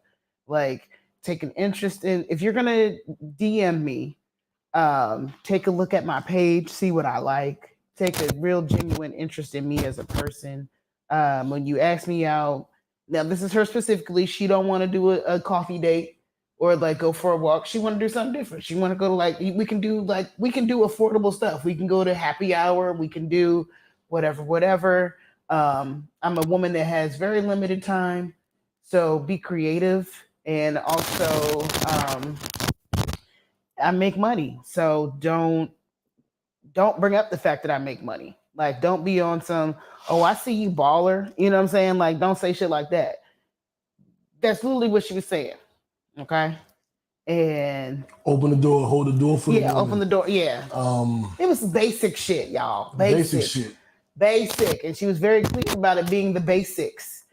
Like, take an interest in, if you're gonna DM me, take a look at my page, see what I like, take a real genuine interest in me as a person. When you ask me out, now this is her specifically, she don't want to do a coffee date or like go for a walk. She want to do something different. She want to go to we can do affordable stuff. We can go to happy hour. We can do whatever. I'm a woman that has very limited time. So be creative. And also, I make money. So don't bring up the fact that I make money. Like, don't be on some, oh, I see you baller. You know what I'm saying? Like, don't say shit like that. That's literally what she was saying. Okay. And open the door, hold the door for the woman. Open the door. Yeah. It was basic shit, y'all. Basic shit. Basic. And she was very clear about it being the basics.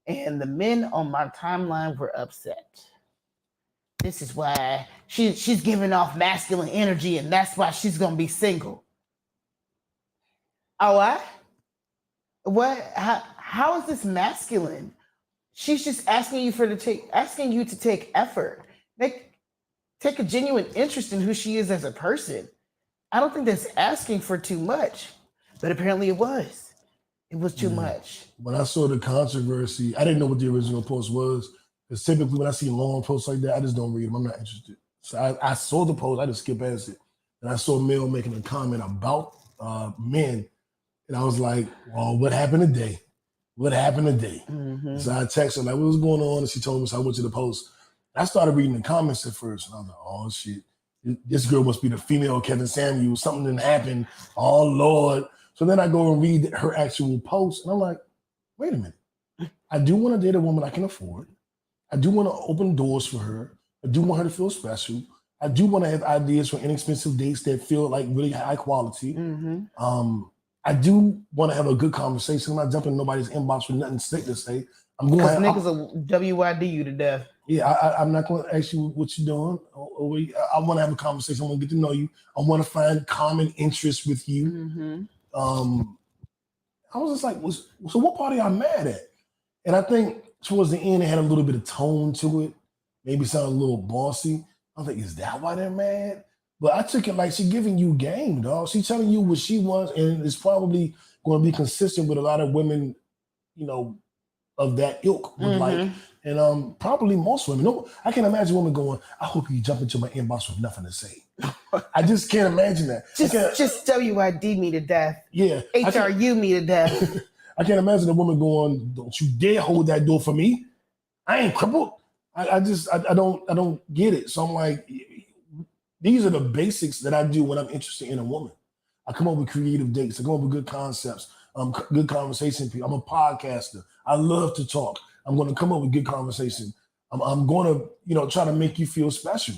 And the men on my timeline were upset. This is why she's giving off masculine energy, and that's why she's gonna be single. Oh, what? How is this masculine? She's just asking you to take effort. Take a genuine interest in who she is as a person. I don't think that's asking for too much, but apparently it was. It was too much. When I saw the controversy, I didn't know what the original post was. Because typically when I see long posts like that, I just don't read them. I'm not interested. So I saw the post, I just skip past it. And I saw Mel making a comment about men. And I was like, well, what happened today? What happened today? Mm-hmm. So I texted her, like, what was going on? And she told me, so I went to the post. I started reading the comments at first. And I was like, oh, shit. This girl must be the female Kevin Samuels. Something didn't happen. Oh, Lord. So then I go and read her actual post. And I'm like, wait a minute. I do want to date a woman I can afford. I do want to open doors for her. I do want her to feel special. I do want to have ideas for inexpensive dates that feel like really high quality. I do want to have a good conversation. I'm not jumping in nobody's inbox with nothing slick to say. I'm going because niggas will WYD you to death. Yeah, I'm not going to ask you what you're doing. I want to have a conversation. I want to get to know you. I want to find common interests with you. I was just like, so what part are y'all mad at? And I think towards the end, it had a little bit of tone to it. Maybe sounded a little bossy. I was like, is that why they're mad? But I took it like she giving you game, dog. She telling you what she wants, and it's probably going to be consistent with a lot of women, you know, of that ilk would like. And probably most women. No, I can't imagine women going, I hope you jump into my inbox with nothing to say. I just can't imagine that. Just WYD me to death. Yeah. HRU me to death. I can't imagine a woman going, don't you dare hold that door for me. I ain't crippled. I don't get it. So I'm like, these are the basics that I do when I'm interested in a woman. I come up with creative dates. I come up with good concepts, good conversation people. I'm a podcaster. I love to talk. I'm going to come up with good conversation. I'm going to, you know, try to make you feel special.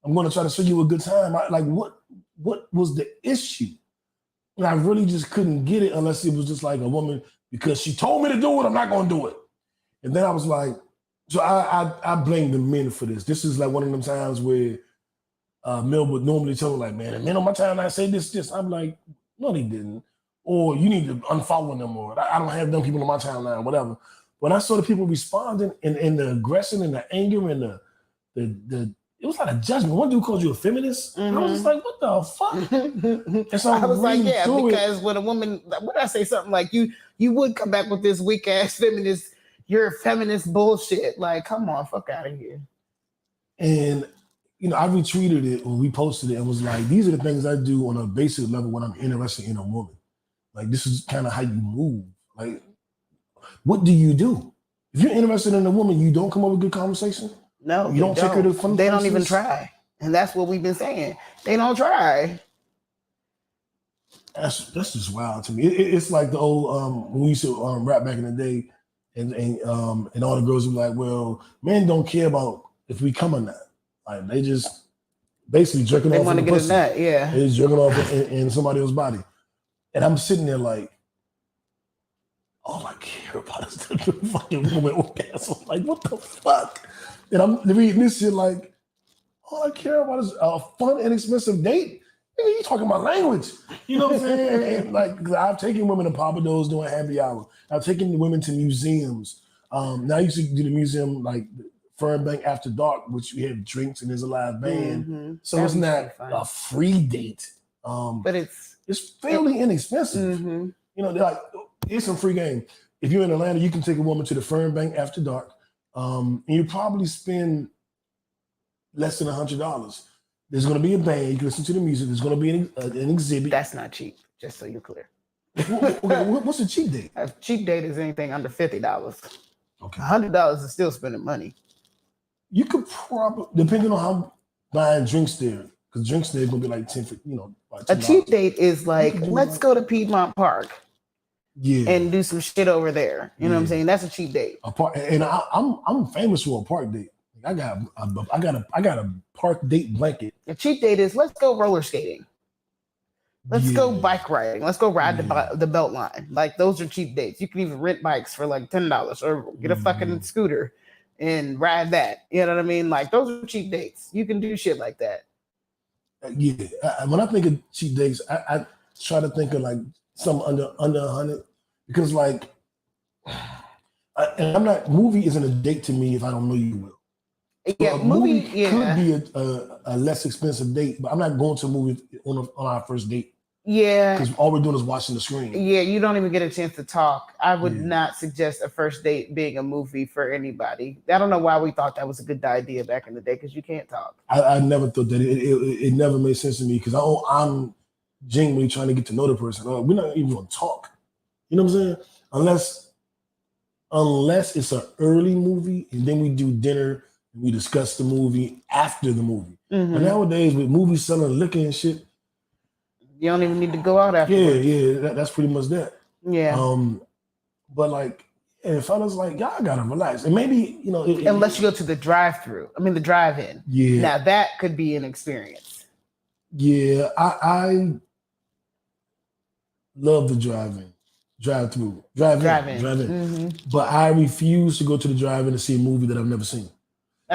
I'm going to try to show you a good time. What was the issue? And I really just couldn't get it unless it was just like a woman, because she told me to do it, I'm not going to do it. And then I was like, so I blame the men for this. This is like one of them times where Mel would normally tell me like, man, the men on my timeline say this. I'm like, no, they didn't. Or you need to unfollow them, or I don't have them people on my timeline, whatever. When I saw the people responding and the aggression and the anger and the it was like a judgment. One dude called you a feminist. I was just like, what the fuck? And so I was like, yeah, because when a woman, what I say something like you would come back with this weak ass feminist, you're a feminist bullshit. Like, come on, fuck out of here. And you know, I retweeted it or reposted it and was like, these are the things I do on a basic level when I'm interested in a woman. Like, this is kind of how you move. Like, what do you do? If you're interested in a woman, you don't come up with good conversation? No, you don't take her to fun They places? don't even try. And that's what we've been saying. They don't try. That's just wild to me. It's like the old when we used to rap back in the day, and all the girls were like, well, men don't care about if we come or not. Like, they just basically jerking off. They want to get a nut, yeah. They're just jerking off in somebody else's body. And I'm sitting there like, all I care about is the fucking woman orgasm. Like, what the fuck? And I'm reading this shit like, all I care about is a fun, inexpensive date. Nigga, you talking my language. You know what I'm saying? And like, I've taken women to Papados doing happy hour. I've taken women to museums. Now I used to do the museum like Fernbank After Dark, which we have drinks and there's a live band. So it's not a free date. But it's fairly inexpensive. You know, like, it's some free game. If you're in Atlanta, you can take a woman to the Fernbank After Dark. And you probably spend less than $100. There's going to be a band. You can listen to the music. There's going to be an exhibit. That's not cheap, just so you're clear. What's a cheap date? A cheap date is anything under $50. Okay. $100 is still spending money. You could probably, depending on how buying drinks there, because drinks there are going to be like $10, you know. Like $10. A cheap date is like, let's go to Piedmont Park. Yeah, and do some shit over there. You know what I'm saying? That's a cheap date. And I'm famous for a park date. I got a park date blanket. A cheap date is let's go roller skating. Let's go bike riding. Let's go ride the belt line. Like, those are cheap dates. You can even rent bikes for like $10 or get a fucking scooter and ride that. You know what I mean? Like, those are cheap dates. You can do shit like that. When I think of cheap dates, I try to think of like something under 100, because like, and I'm not, movie isn't a date to me if I don't know you will. Yeah, movie could be a less expensive date, but I'm not going to a movie on our first date. Yeah, because all we're doing is watching the screen. Yeah, you don't even get a chance to talk. I would not suggest a first date being a movie for anybody. I don't know why we thought that was a good idea back in the day, because you can't talk. I never thought that. It never made sense to me, because I'm genuinely trying to get to know the person. We're not even going to talk. You know what I'm saying? Unless it's an early movie, and then we do dinner and we discuss the movie after the movie. And nowadays, with movies selling liquor and shit, you don't even need to go out after. Yeah, that's pretty much that. Yeah. But like, And fellas, like, y'all gotta relax. And maybe, you know, unless you go to the drive-through. I mean, the drive-in. Yeah. Now that could be an experience. Yeah, I love the drive-in, drive-through, drive-in. Mm-hmm. But I refuse to go to the drive-in to see a movie that I've never seen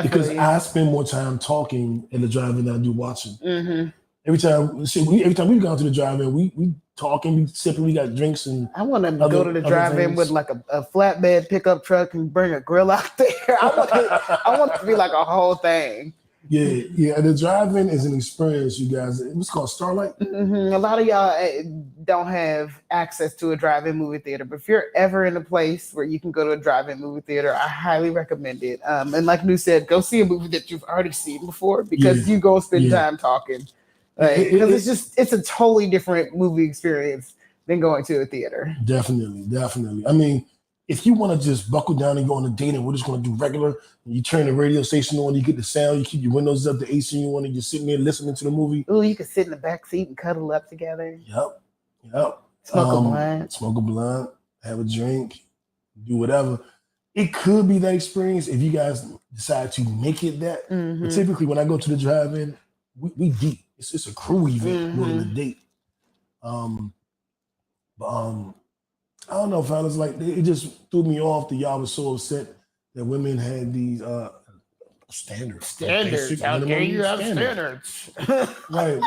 because I spend more time talking in the drive-in than I do watching. Mm-hmm. Every time we've gone to the drive-in, we talking, we sipping, we got drinks and. I want to go to the drive-in with like a flatbed pickup truck and bring a grill out there. I want it to be like a whole thing. Yeah. The drive-in is an experience, you guys. It was called Starlight. Mm-hmm. A lot of y'all don't have access to a drive-in movie theater, but if you're ever in a place where you can go to a drive-in movie theater, I highly recommend it. And like New said, go see a movie that you've already seen before because you go spend time talking. Because it's a totally different movie experience than going to a theater. Definitely. I mean, if you want to just buckle down and go on a date and we're just going to do regular, you turn the radio station on, you get the sound, you keep your windows up, the AC you want, and you're sitting there listening to the movie. Ooh, you can sit in the back seat and cuddle up together. Yep. Smoke a blunt, have a drink, do whatever. It could be that experience if you guys decide to make it that. Mm-hmm. But typically, when I go to the drive-in, we deep. It's a crew event more than a date. I don't know, fellas. Like it just threw me off that y'all was so upset that women had these standards. How dare you have standards? Right.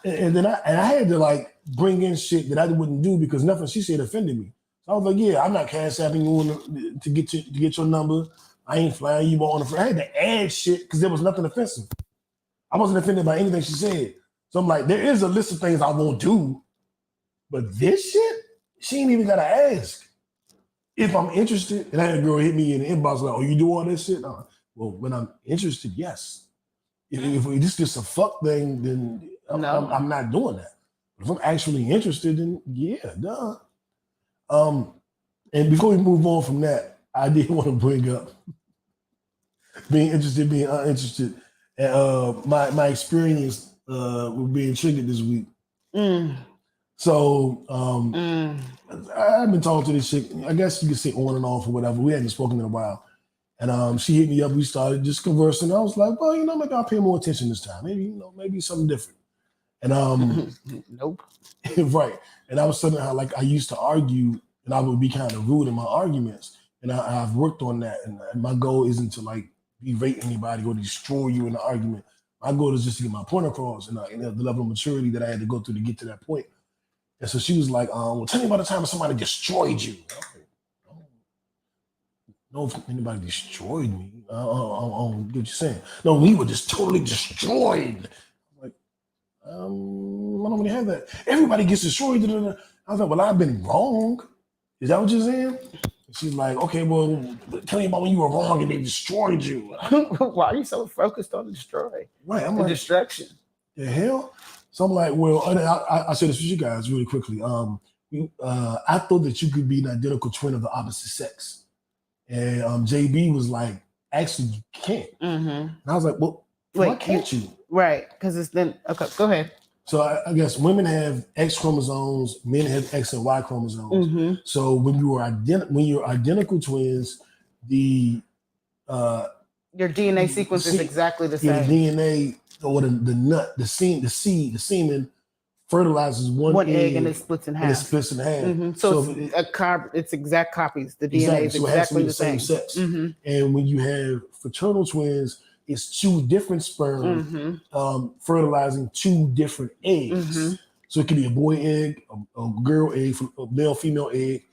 And then I had to like bring in shit that I wouldn't do because nothing she said offended me. So I was like, yeah, I'm not cash apping you to get your number. I ain't flying you on the front. I had to add shit because there was nothing offensive. I wasn't offended by anything she said. So I'm like, there is a list of things I won't do, but this shit, she ain't even gotta ask. If I'm interested, and I had a girl hit me in the inbox like, oh, you do all this shit? Well, when I'm interested, yes. If this is just a fuck thing, then I'm not doing that. But if I'm actually interested, then yeah, duh. And before we move on from that, I did want to bring up being interested, being uninterested, and my experience with being triggered this week. So I've been talking to this chick, I guess you could say on and off or whatever. We hadn't spoken in a while. And she hit me up, we started just conversing. I was like, well, maybe I'll pay more attention this time. Maybe something different. And nope. Right. And I was telling how like I used to argue and I would be kind of rude in my arguments. And I've worked on that. And my goal isn't to like berate anybody or destroy you in the argument. My goal is just to get my point across and the level of maturity that I had to go through to get to that point. And so she was like, well, tell me about the time somebody destroyed you. No, if anybody destroyed me. I don't get what you're saying. No, we were just totally destroyed. I'm like, I don't really have that. Everybody gets destroyed. I was like, well, I've been wrong. Is that what you're saying? She's like, okay, well, tell me about when you were wrong and they destroyed you. Why are you so focused on destroy? Right, I'm like, distraction. The hell? So I'm like, well, I said this with you guys really quickly. I thought that you could be an identical twin of the opposite sex. And JB was like, actually, you can't. Mm-hmm. And I was like, well, why can't you? Right, because it's then, okay, go ahead. So I guess women have X chromosomes, men have X and Y chromosomes. Mm-hmm. So when you're identical twins, your DNA sequence is exactly the same. Your DNA or the semen fertilizes one egg and it splits in half. Mm-hmm. So it's exact copies. The DNA is exactly the same sex. Mm-hmm. And when you have fraternal twins, it's two different sperm fertilizing two different eggs. Mm-hmm. So it could be a boy egg, a girl egg, a male-female egg,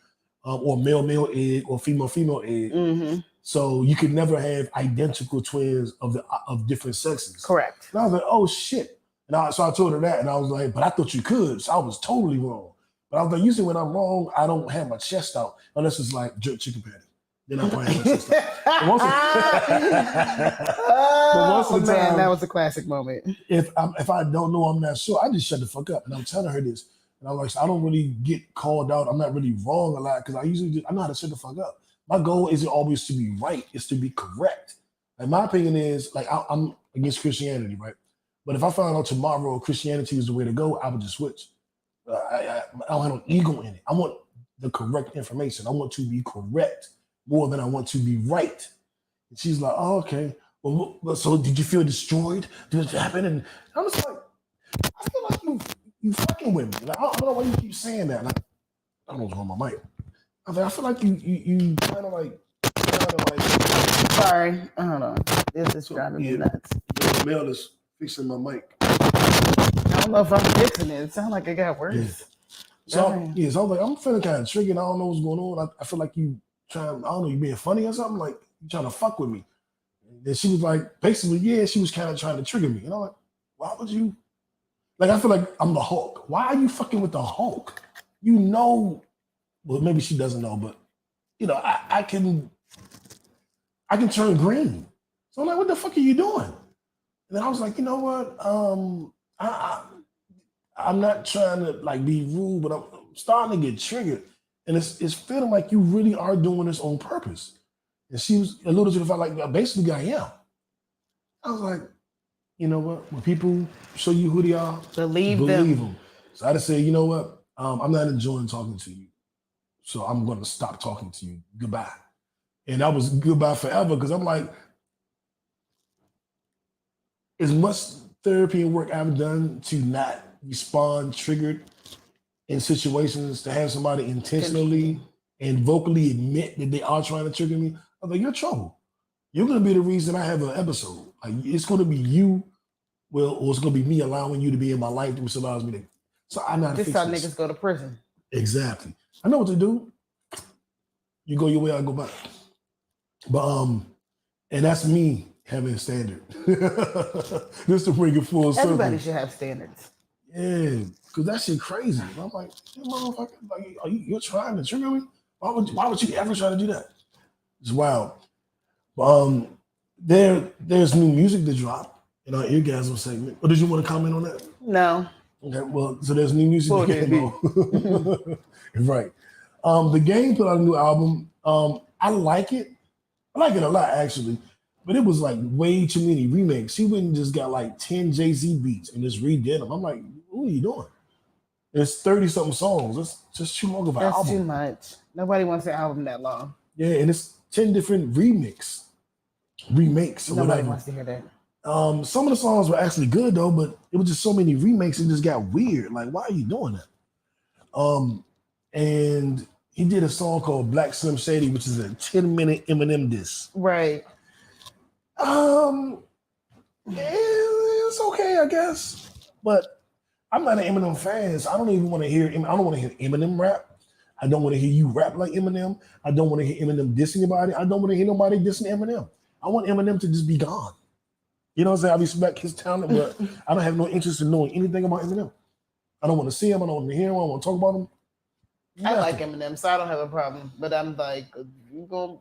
or male-male egg, or female-female egg. Mm-hmm. So you could never have identical twins of different sexes. Correct. And I was like, oh shit. And so I told her that, and I was like, but I thought you could. So I was totally wrong. But I was like, usually when I'm wrong, I don't have my chest out unless it's like jerk chicken patty. Then I'm playing my chest out. But most of the time, that was a classic moment. If I don't know, I'm not sure, I just shut the fuck up. And I'm telling her this. And I'm like, I don't really get called out. I'm not really wrong a lot because I know how to shut the fuck up. My goal isn't always to be right. It's to be correct. And my opinion is, like, I'm against Christianity, right? But if I found out tomorrow Christianity was the way to go, I would just switch. I don't have no ego in it. I want the correct information. I want to be correct more than I want to be right. And she's like, oh, okay. Well, so did you feel destroyed? Did it happen? And I'm just like, I feel like you fucking with me. Like, I don't know why you keep saying that. Like, I don't know what's wrong with my mic. I feel like you kind of like. Sorry, hold on. This is driving me nuts. The mail is fixing my mic. I don't know if I'm fixing it. It sounds like it got worse. Yeah. So I was like, I'm feeling kind of triggered. I don't know what's going on. I feel like you trying. I don't know, you being funny or something. Like you trying to fuck with me. And she was like, basically, yeah, she was kind of trying to trigger me. And I'm like, why would you? Like, I feel like I'm the Hulk. Why are you fucking with the Hulk? You know, well, maybe she doesn't know, but you know, I can turn green. So I'm like, what the fuck are you doing? And then I was like, you know what? I'm not trying to like be rude, but I'm starting to get triggered. And it's feeling like you really are doing this on purpose. And she was alluded to the fact like, basically I am. I was like, you know what? When people show you who they are, believe them. So I just say, you know what? I'm not enjoying talking to you. So I'm going to stop talking to you. Goodbye. And that was goodbye forever because I'm like, as much therapy and work I've done to not respond triggered in situations, to have somebody intentionally and vocally admit that they are trying to trigger me, I'm like, you're in trouble. You're going to be the reason I have an episode. Like, it's going to be you, well, or it's going to be me allowing you to be in my life, which allows me to. So I'm not. This is how niggas go to prison. Exactly. I know what to do. You go your way, I go back. But and that's me having a standard. Just to bring it full circle. Everybody should have standards. Yeah, because that shit crazy. And I'm like, hey, motherfucker, like, you're trying to trigger me? Why would you ever try to do that? It's wild. But there's new music to drop in our Eargasm segment. Or did you want to comment on that? No. Okay, well, so there's new music. Right. The Game put out a new album. I like it. I like it a lot, actually. But it was like way too many remakes. He went and just got like 10 Jay-Z beats and just redid them. I'm like, what are you doing? It's 30-something songs. It's just too long of an album. That's too much. Nobody wants an album that long. Yeah, and it's 10 different remakes or Nobody whatever. wants to hear that. Some of the songs were actually good though, but it was just so many remakes. It just got weird. Like, why are you doing that? And he did a song called Black Slim Shady, which is a 10-minute Eminem diss. Right. It's okay, I guess. But I'm not an Eminem fan, so I don't even want to hear. I don't want to hear Eminem rap. I don't want to hear you rap like Eminem. I don't want to hear Eminem dissing anybody. I don't want to hear nobody dissing Eminem. I want Eminem to just be gone. You know what I'm saying? I respect his talent, but I don't have no interest in knowing anything about Eminem. I don't want to see him. I don't want to hear him. I don't want to talk about him. I like Eminem, so I don't have a problem. But I'm like, you gonna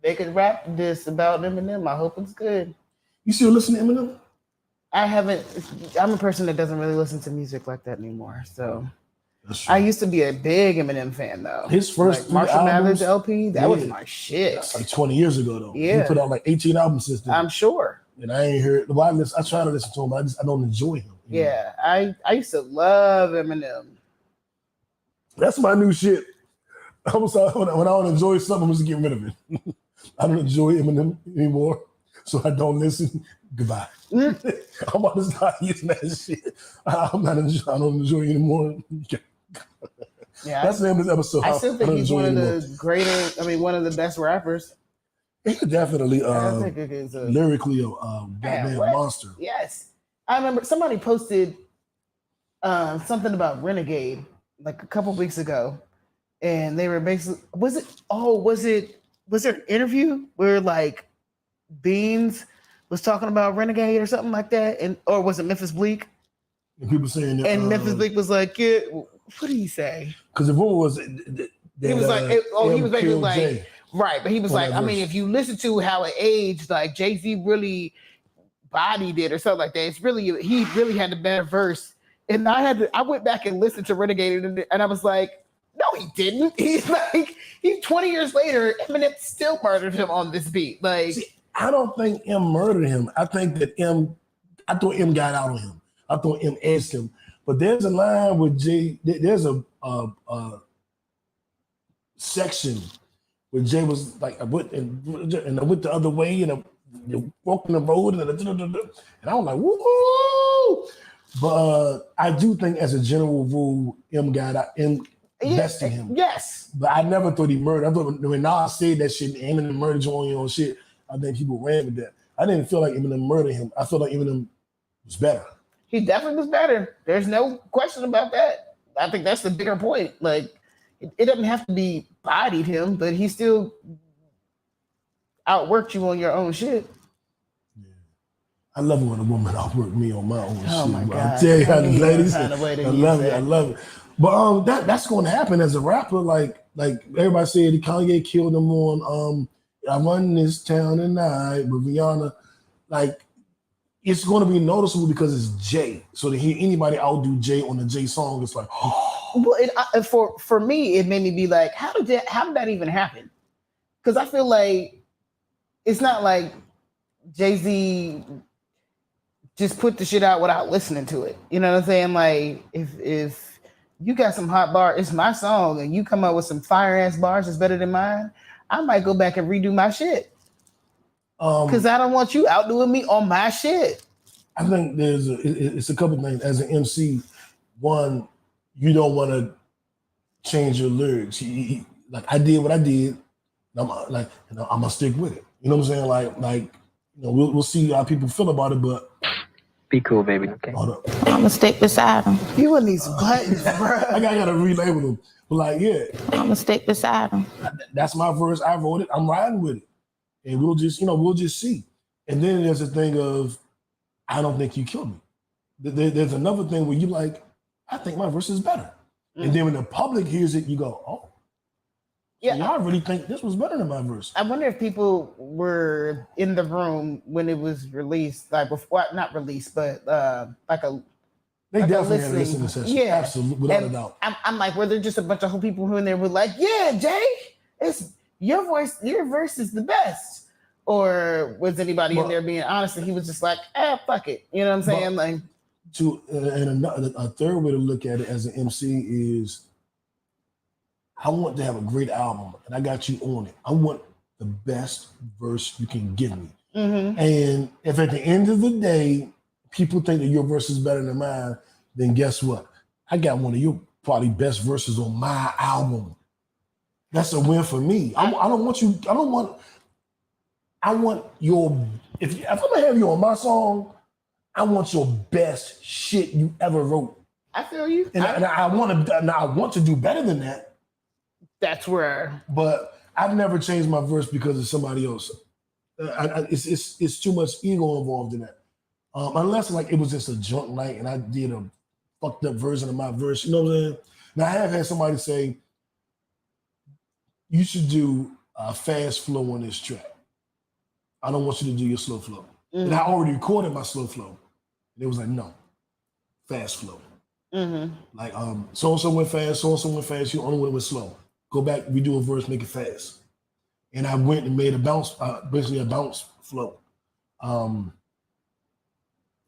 make a rap this about Eminem? I hope it's good. You still listen to Eminem? I haven't. I'm a person that doesn't really listen to music like that anymore. So I used to be a big Eminem fan, though. His first like Marshall Mathers LP, that was my shit. That's like 20 years ago, though. Yeah, he put out like 18 albums since then. I'm sure. And I ain't heard. Well, I try to listen to him, but I don't enjoy him. Yeah, I used to love Eminem. That's my new shit. When I don't enjoy something, I'm just getting rid of it. I don't enjoy Eminem anymore, so I don't listen. Goodbye. I'm about to start using that shit. I don't enjoy it anymore. Yeah, that's the name of this episode. I still think he's one of the greater. I mean, one of the best rappers. He's definitely I think it is lyrically a goddamn monster. Yes, I remember somebody posted something about Renegade like a couple weeks ago, and they were basically was there an interview where like Beans was talking about Renegade or something like that, or was it Memphis Bleak? And people saying that, and Memphis Bleak was like, yeah, what did he say? Because the rumor was he was like, he was basically like, Jay. Right, but he was like, I mean, if you listen to how it aged, like Jay-Z really bodied it or something like that. He really had the better verse. And I went back and listened to Renegade and I was like, no, he didn't. He's 20 years later, Eminem still murdered him on this beat. Like, see, I don't think M murdered him. I think that I thought M got out on him. I thought M asked him. But there's a line with Jay, there's a section where Jay was like, I went the other way and I walking the road and I was like, woo! But I do think, as a general rule, M invested in him. Yes. But I never thought he murdered. I thought when Nas said that shit, Eminem murdered you on your own shit, I think people ran with that. I didn't feel like Eminem murdered him. I felt like Eminem was better. He definitely was better. There's no question about that. I think that's the bigger point. Like, it doesn't have to be bodied him, but he still outworked you on your own shit. Yeah. I love it when a woman outworked me on my own shit. Oh my God. I tell you how the ladies, I love it. I love it. But that's going to happen as a rapper. Like everybody said, Kanye killed him on I Run This Town Tonight with Rihanna. Like, it's going to be noticeable because it's Jay. So to hear anybody outdo Jay on the Jay song, it's like, oh. Well, for me, it made me be like, how did that even happen? Because I feel like it's not like Jay-Z just put the shit out without listening to it. You know what I'm saying? Like, if you got some hot bar, it's my song, and you come up with some fire ass bars that's better than mine, I might go back and redo my shit. Because I don't want you outdoing me on my shit. I think it's a couple things. As an MC, one, you don't want to change your lyrics. Like, I did what I did. I'm gonna stick with it. You know what I'm saying? Like we'll see how people feel about it, but be cool, baby. Okay. Hold up. I'm gonna stick beside him. You and these buttons, bro. I gotta relabel them. But like, yeah, I'm gonna stick beside him. That's my verse. I wrote it. I'm riding with it, and we'll just see. And then there's a thing of, I don't think you killed me. There's another thing where you like, I think my verse is better. Mm. And then when the public hears it, you go, oh, yeah, y'all really think this was better than my verse. I wonder if people were in the room when it was released, like before, not released, but They definitely had a listening session. Yeah, absolutely, without a doubt. I'm like, were there just a bunch of people who in there were like, yeah, Jay, it's your voice, your verse is the best? Or was anybody in there being honest and he was just like, fuck it? You know what I'm saying? And a third way to look at it as an MC is, I want to have a great album, and I got you on it. I want the best verse you can give me. Mm-hmm. And if at the end of the day, people think that your verse is better than mine, then guess what? I got one of your probably best verses on my album. That's a win for me. I want your, if I'm gonna have you on my song, I want your best shit you ever wrote. I feel you. And I want to do better than that. That's where. But I've never changed my verse because of somebody else. It's too much ego involved in that. Unless like it was just a drunk night and I did a fucked up version of my verse. You know what I'm saying? Now I have had somebody say, you should do a fast flow on this track. I don't want you to do your slow flow. Mm-hmm. And I already recorded my slow flow. And it was like, no, fast flow. Mm-hmm. Like so-and-so went fast, so-and-so went fast, you only went slow. Go back, redo a verse, make it fast. And I went and made a bounce, basically a bounce flow. But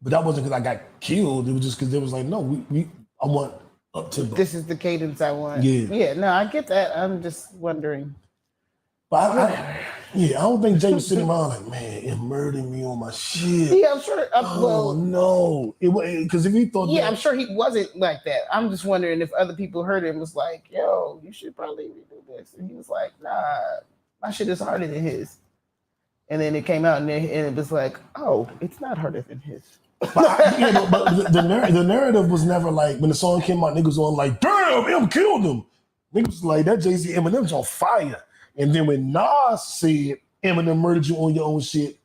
that wasn't because I got killed. It was just because they was like, no, I want up tempo. This is the cadence I want. Yeah, no, I get that. I'm just wondering. But I don't think Jay was sitting around like, man, it murdered me on my shit. Yeah, I'm sure. No, because if he thought, I'm sure he wasn't like that. I'm just wondering if other people heard him was like, yo, you should probably redo this, and he was like, nah, my shit is harder than his. And then it came out and it was like, oh, it's not harder than his. But the narrative was never like, when the song came out, niggas on like, damn, M killed him. Niggas was like, that Jay-Z Eminem's on fire. And then when Nas said Eminem murdered you on your own shit,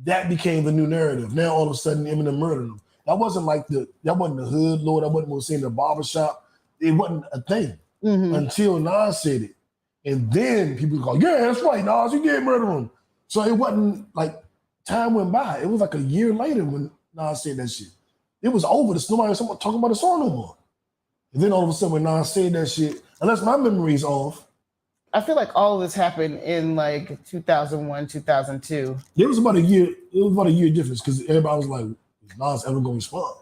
that became the new narrative. Now all of a sudden Eminem murdered him. That wasn't the hood lord. That wasn't what was saying in the barbershop. It wasn't a thing until Nas said it. And then people go, yeah, that's right, Nas, you did murder him. So it wasn't like time went by. It was like a year later when Nas said that shit. It was over. Nobody was talking about the song no more. And then all of a sudden when Nas said that shit, unless my memory's off, I feel like all of this happened in like 2001, 2002. It was about a year. It was about a year difference because everybody was like, "Is Nas ever going to respond?"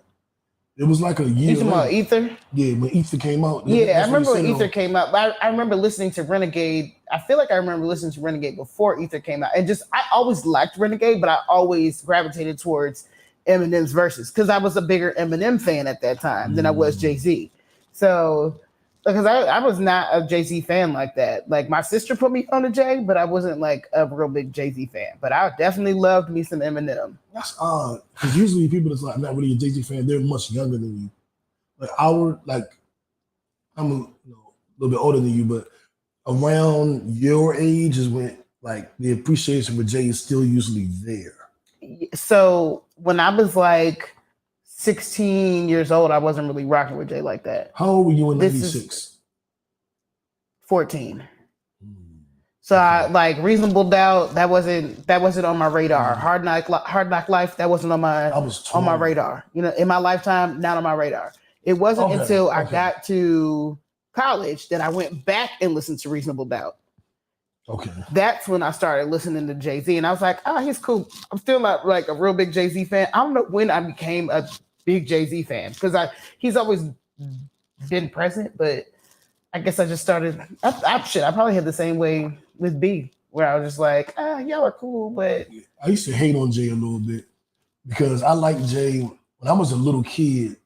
It was like a year. You talking about Ether? Yeah, when Ether came out. Yeah, I remember when Ether came out. I remember listening to Renegade. I feel like I remember listening to Renegade before Ether came out. And I always liked Renegade, but I always gravitated towards Eminem's verses because I was a bigger Eminem fan at that time than I was Jay-Z. So, because I was not a Jay-Z fan like that. Like my sister put me on to Jay, but I wasn't like a real big Jay-Z fan. But I definitely loved me some Eminem. That's odd because usually people that's like not really a Jay-Z fan, they're much younger than you. I'm a little bit older than you, but around your age is when like the appreciation for Jay is still usually there. So when I was like 16 years old, I wasn't really rocking with Jay like that. How old were you in 96? 14. So I like Reasonable Doubt. That wasn't on my radar. Hard Knock Life. That wasn't on my radar. You know, in my lifetime, not on my radar. It wasn't until I got to college that I went back and listened to Reasonable Doubt. Okay. That's when I started listening to Jay-Z, and I was like, he's cool. I'm still not like a real big Jay-Z fan. I don't know when I became a big Jay-Z fan because he's always been present, but I guess I just started. I probably had the same way with B, where I was just like, y'all are cool, but I used to hate on Jay a little bit because I liked Jay when I was a little kid.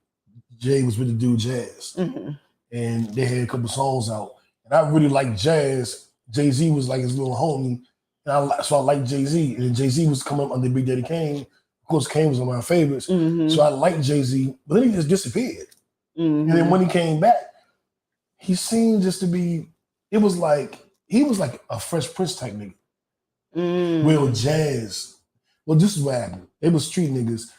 Jay was with the dude Jazz, and they had a couple songs out, and I really liked Jazz. Jay-Z was like his little homie, and so I liked Jay-Z, and Jay-Z was coming up under Big Daddy Kane. Of course, Kane was one of my favorites, so I liked Jay-Z, but then he just disappeared. And then when he came back, he seemed just to be. It was like he was like a Fresh Prince type nigga. Well, Jazz. Well, this is what happened. They was street niggas.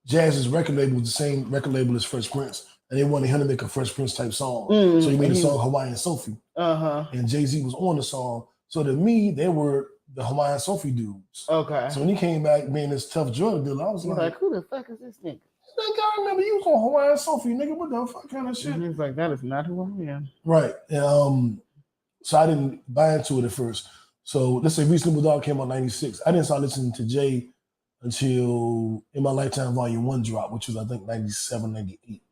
Jazz's record label was the same record label as Fresh Prince, and they wanted him to make a Fresh Prince type song. So he made the song Hawaiian Sophie. And Jay-Z was on the song. So to me, they were the Hawaiian Sophie dudes. Okay. So when he came back being this tough drug dealer, I was like, who the fuck is this nigga? I remember you was on Hawaiian Sophie, nigga. What the fuck kind of shit? And he's like, that is not who I am. Right. And, so I didn't buy into it at first. So let's say Reasonable Doubt came out 96. I didn't start listening to Jay until In My Lifetime Volume 1 dropped, which was I think 97, 98.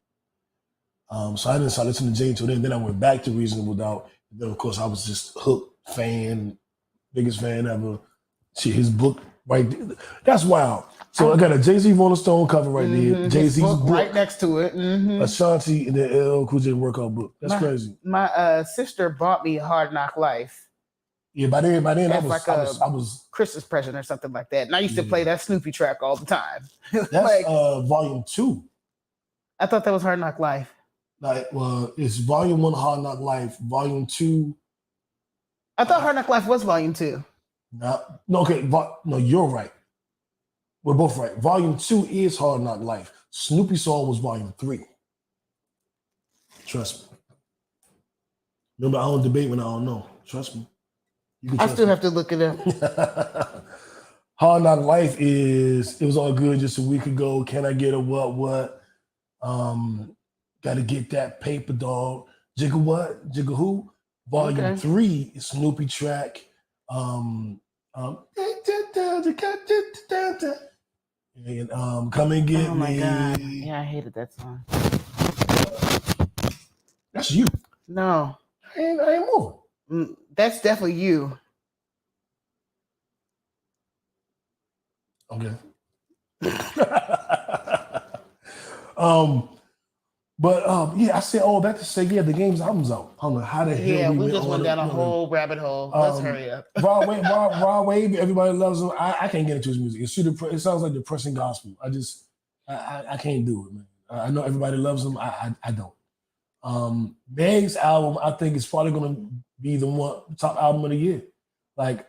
So I didn't start listening to Jay until then. Then I went back to Reasonable Doubt. And then of course I was just hooked fan, biggest fan ever. See his book right there. That's wild. So I got a Jay-Z Rolling Stone cover right there. Jay-Z's book right next to it. Ashanti and the LL Cool J workout book. That's crazy. My sister bought me Hard Knock Life. Yeah, by then I was Christmas present or something like that. And I used to play that Snoopy track all the time. That's like, volume 2. I thought that was Hard Knock Life. It's volume 1 Hard Knock Life, volume 2. I thought Hard Knock Life was volume 2. No, you're right. We're both right. Volume 2 is Hard Knock Life. Snoopy song was volume 3. Trust me. Remember, I don't debate when I don't know. Trust me. I still have to look it up. Hard Knock Life it was all good just a week ago. Can I get a what? Gotta get that paper, dog. Jigga what? Jigga who? Volume 3 is Snoopy track. And Come and Get Me. Oh my God. Yeah, I hated that song. That's you. No. I ain't moving. That's definitely you. Okay. Yeah, I said all that to say, the game's album's out. I don't know how the hell. Yeah, we just went down a whole rabbit hole. Let's hurry up. Raw Wave, everybody loves him. I can't get into his music. It sounds like depressing gospel. I can't do it, man. I know everybody loves him. I don't. Meg's album, I think, is probably going to be the top album of the year. Like,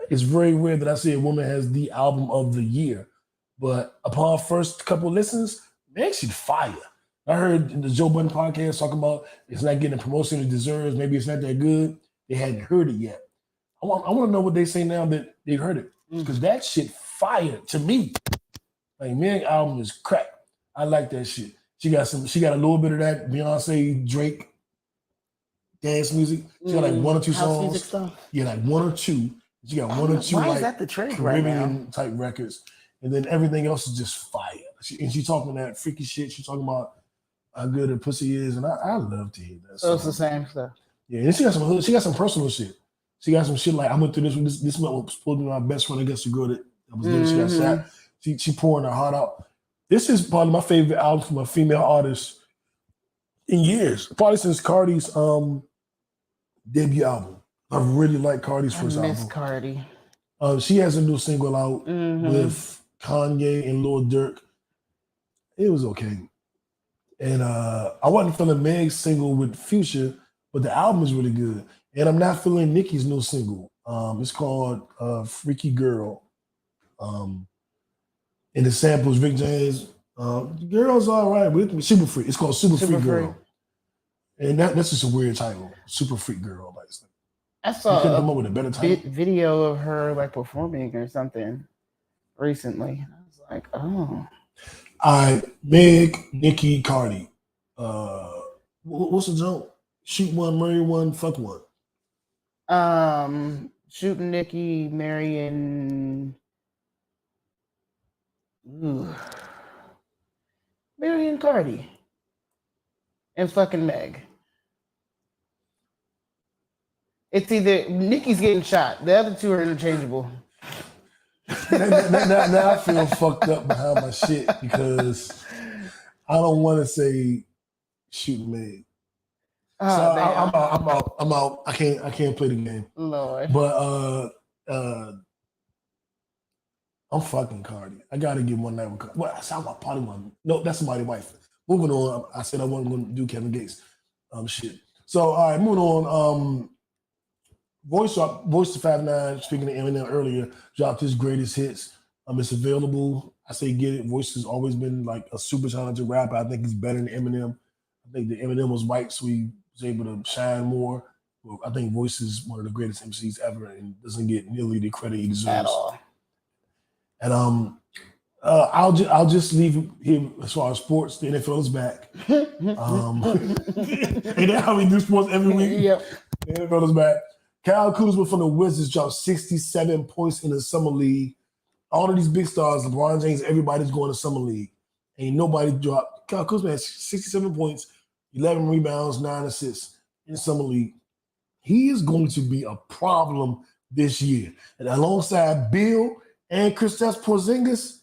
it's very rare that I see a woman has the album of the year. But upon first couple listens, Meg should fire. I heard the Joe Budden podcast talking about it's not getting the promotion it deserves. Maybe it's not that good. They hadn't heard it yet. I want to know what they say now that they've heard it. Because that shit fire to me. Like, Meg album is crack. I like that shit. She got a little bit of that Beyonce, Drake dance music. She got like 1 or 2 songs. Music stuff. Yeah, like 1 or 2. She got 1 or 2 why like is that the trend Caribbean right now? type records. And then everything else is just fire. She talking that freaky shit. She talking about how good her pussy is, and I love to hear that. So it's the same stuff. Yeah, and she got some personal shit. She got some shit like I went through this. This was supposed to be my best friend. I guess the girl that was there. She got shot. She pouring her heart out. This is probably my favorite album from a female artist in years. Probably since Cardi's debut album. I really like Cardi's first album. Miss Cardi. She has a new single out with Kanye and Lil Durk. It was okay. And I wasn't feeling Meg's single with Future, but the album is really good. And I'm not feeling Nicki's new single. It's called Freaky Girl. And the samples, Rick James, Girl's all right with me. Super Freak. It's called Super Freak Girl. And that's just a weird title. Super Freak Girl. Like, I saw you couldn't come up with a better title. Video of her like performing or something recently. I was like, oh. Meg, Nicki, Cardi. What's the joke? Shoot one, marry one, fuck one. Shooting Nicki, marrying Cardi, and fucking Meg. It's either Nicki's getting shot. The other two are interchangeable. Now I feel fucked up behind my shit because I don't want to say shooting Meg. Oh, so I'm out. I can't play the game. Lord. But I'm fucking Cardi. I gotta get one night with Cardi. Well, I saw my party one. No, that's somebody's wife. Moving on. I said I wasn't gonna do Kevin Gates. Shit. So all right, moving on. Voice to 5'9", speaking of Eminem earlier, dropped his greatest hits. It's available. I say get it. Voice has always been like a super talented rapper. I think he's better than Eminem. I think that Eminem was white, so he was able to shine more. Well, I think Voice is one of the greatest MCs ever and doesn't get nearly the credit he deserves. At all. And I'll just leave him as far as sports. The NFL is back. Ain't that how we do sports every week? Yep. The NFL is back. Kyle Kuzma from the Wizards dropped 67 points in the summer league. All of these big stars, LeBron James, everybody's going to summer league. Ain't nobody dropped. Kyle Kuzma has 67 points, 11 rebounds, 9 assists in the summer league. He is going to be a problem this year. And alongside Bill and Kristaps Porzingis,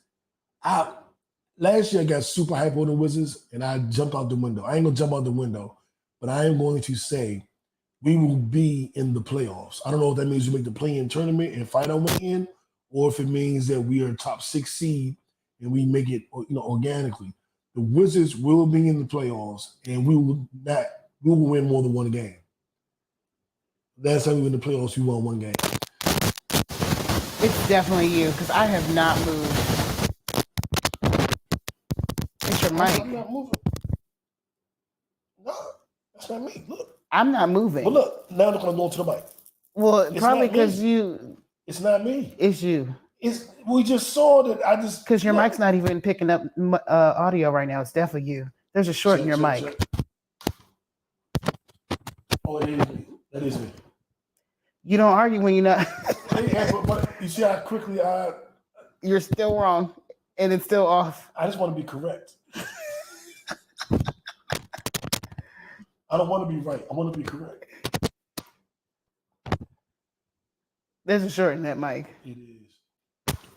last year I got super hype on the Wizards and I jumped out the window. I ain't going to jump out the window, but I am going to say we will be in the playoffs. I don't know if that means we make the play-in tournament and fight our way in, or if it means that we are top 6 seed and we make it, organically. The Wizards will be in the playoffs, and we will win more than one game. Last time we were in the playoffs, we won one game. It's definitely you, because I have not moved. It's your mic. I'm not moving. No, that's not me. Look. I'm not moving. Well, look, now they're going to go to the mic. Well, It's probably not me. because you. It's not me. It's you. We just saw that. I just Because your mic's not even picking up audio right now. It's definitely you. There's a short in your mic. Check. Oh, it is me. That is me. You don't argue when you're not. But you see how quickly You're still wrong, and it's still off. I just want to be correct. I don't want to be right. I want to be correct. There's a short in that mic. It is.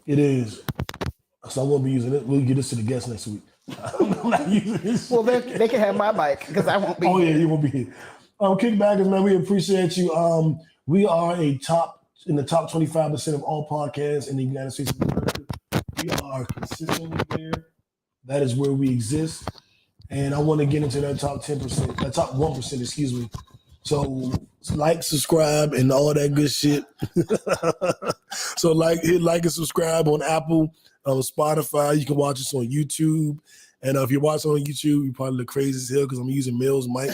It is. So I won't be using it. We'll get this to the guests next week. I'm not using this. Well, they can have my mic because I won't be. Oh, here. yeah, you won't be here. Kickbackers, man, we appreciate you. We are in the top 25% of all podcasts in the United States of America. We are consistently there. That is where we exist. And I want to get into that top 10%, that top 1%, excuse me. So like, subscribe, and all that good shit. So hit like and subscribe on Apple, Spotify. You can watch us on YouTube. And if you're watching on YouTube, you probably look crazy as hell because I'm using Mel's mic.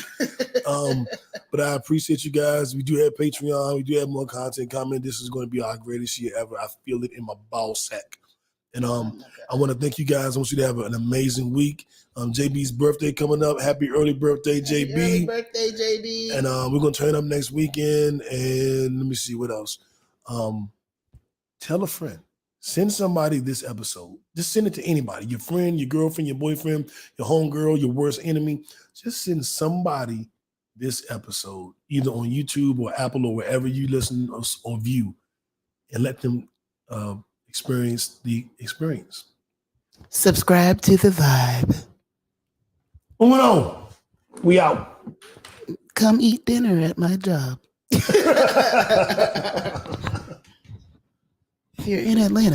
But I appreciate you guys. We do have Patreon. We do have more content coming. This is going to be our greatest year ever. I feel it in my ball sack. And I want to thank you guys. I want you to have an amazing week. JB's birthday coming up. Happy early birthday, JB. Happy birthday, JB. And we're going to turn up next weekend. And let me see what else. Tell a friend. Send somebody this episode. Just send it to anybody. Your friend, your girlfriend, your boyfriend, your homegirl, your worst enemy. Just send somebody this episode, either on YouTube or Apple or wherever you listen or view, and let them experience the experience. Subscribe to the vibe. Moving on. We out. Come eat dinner at my job. If you're in Atlanta.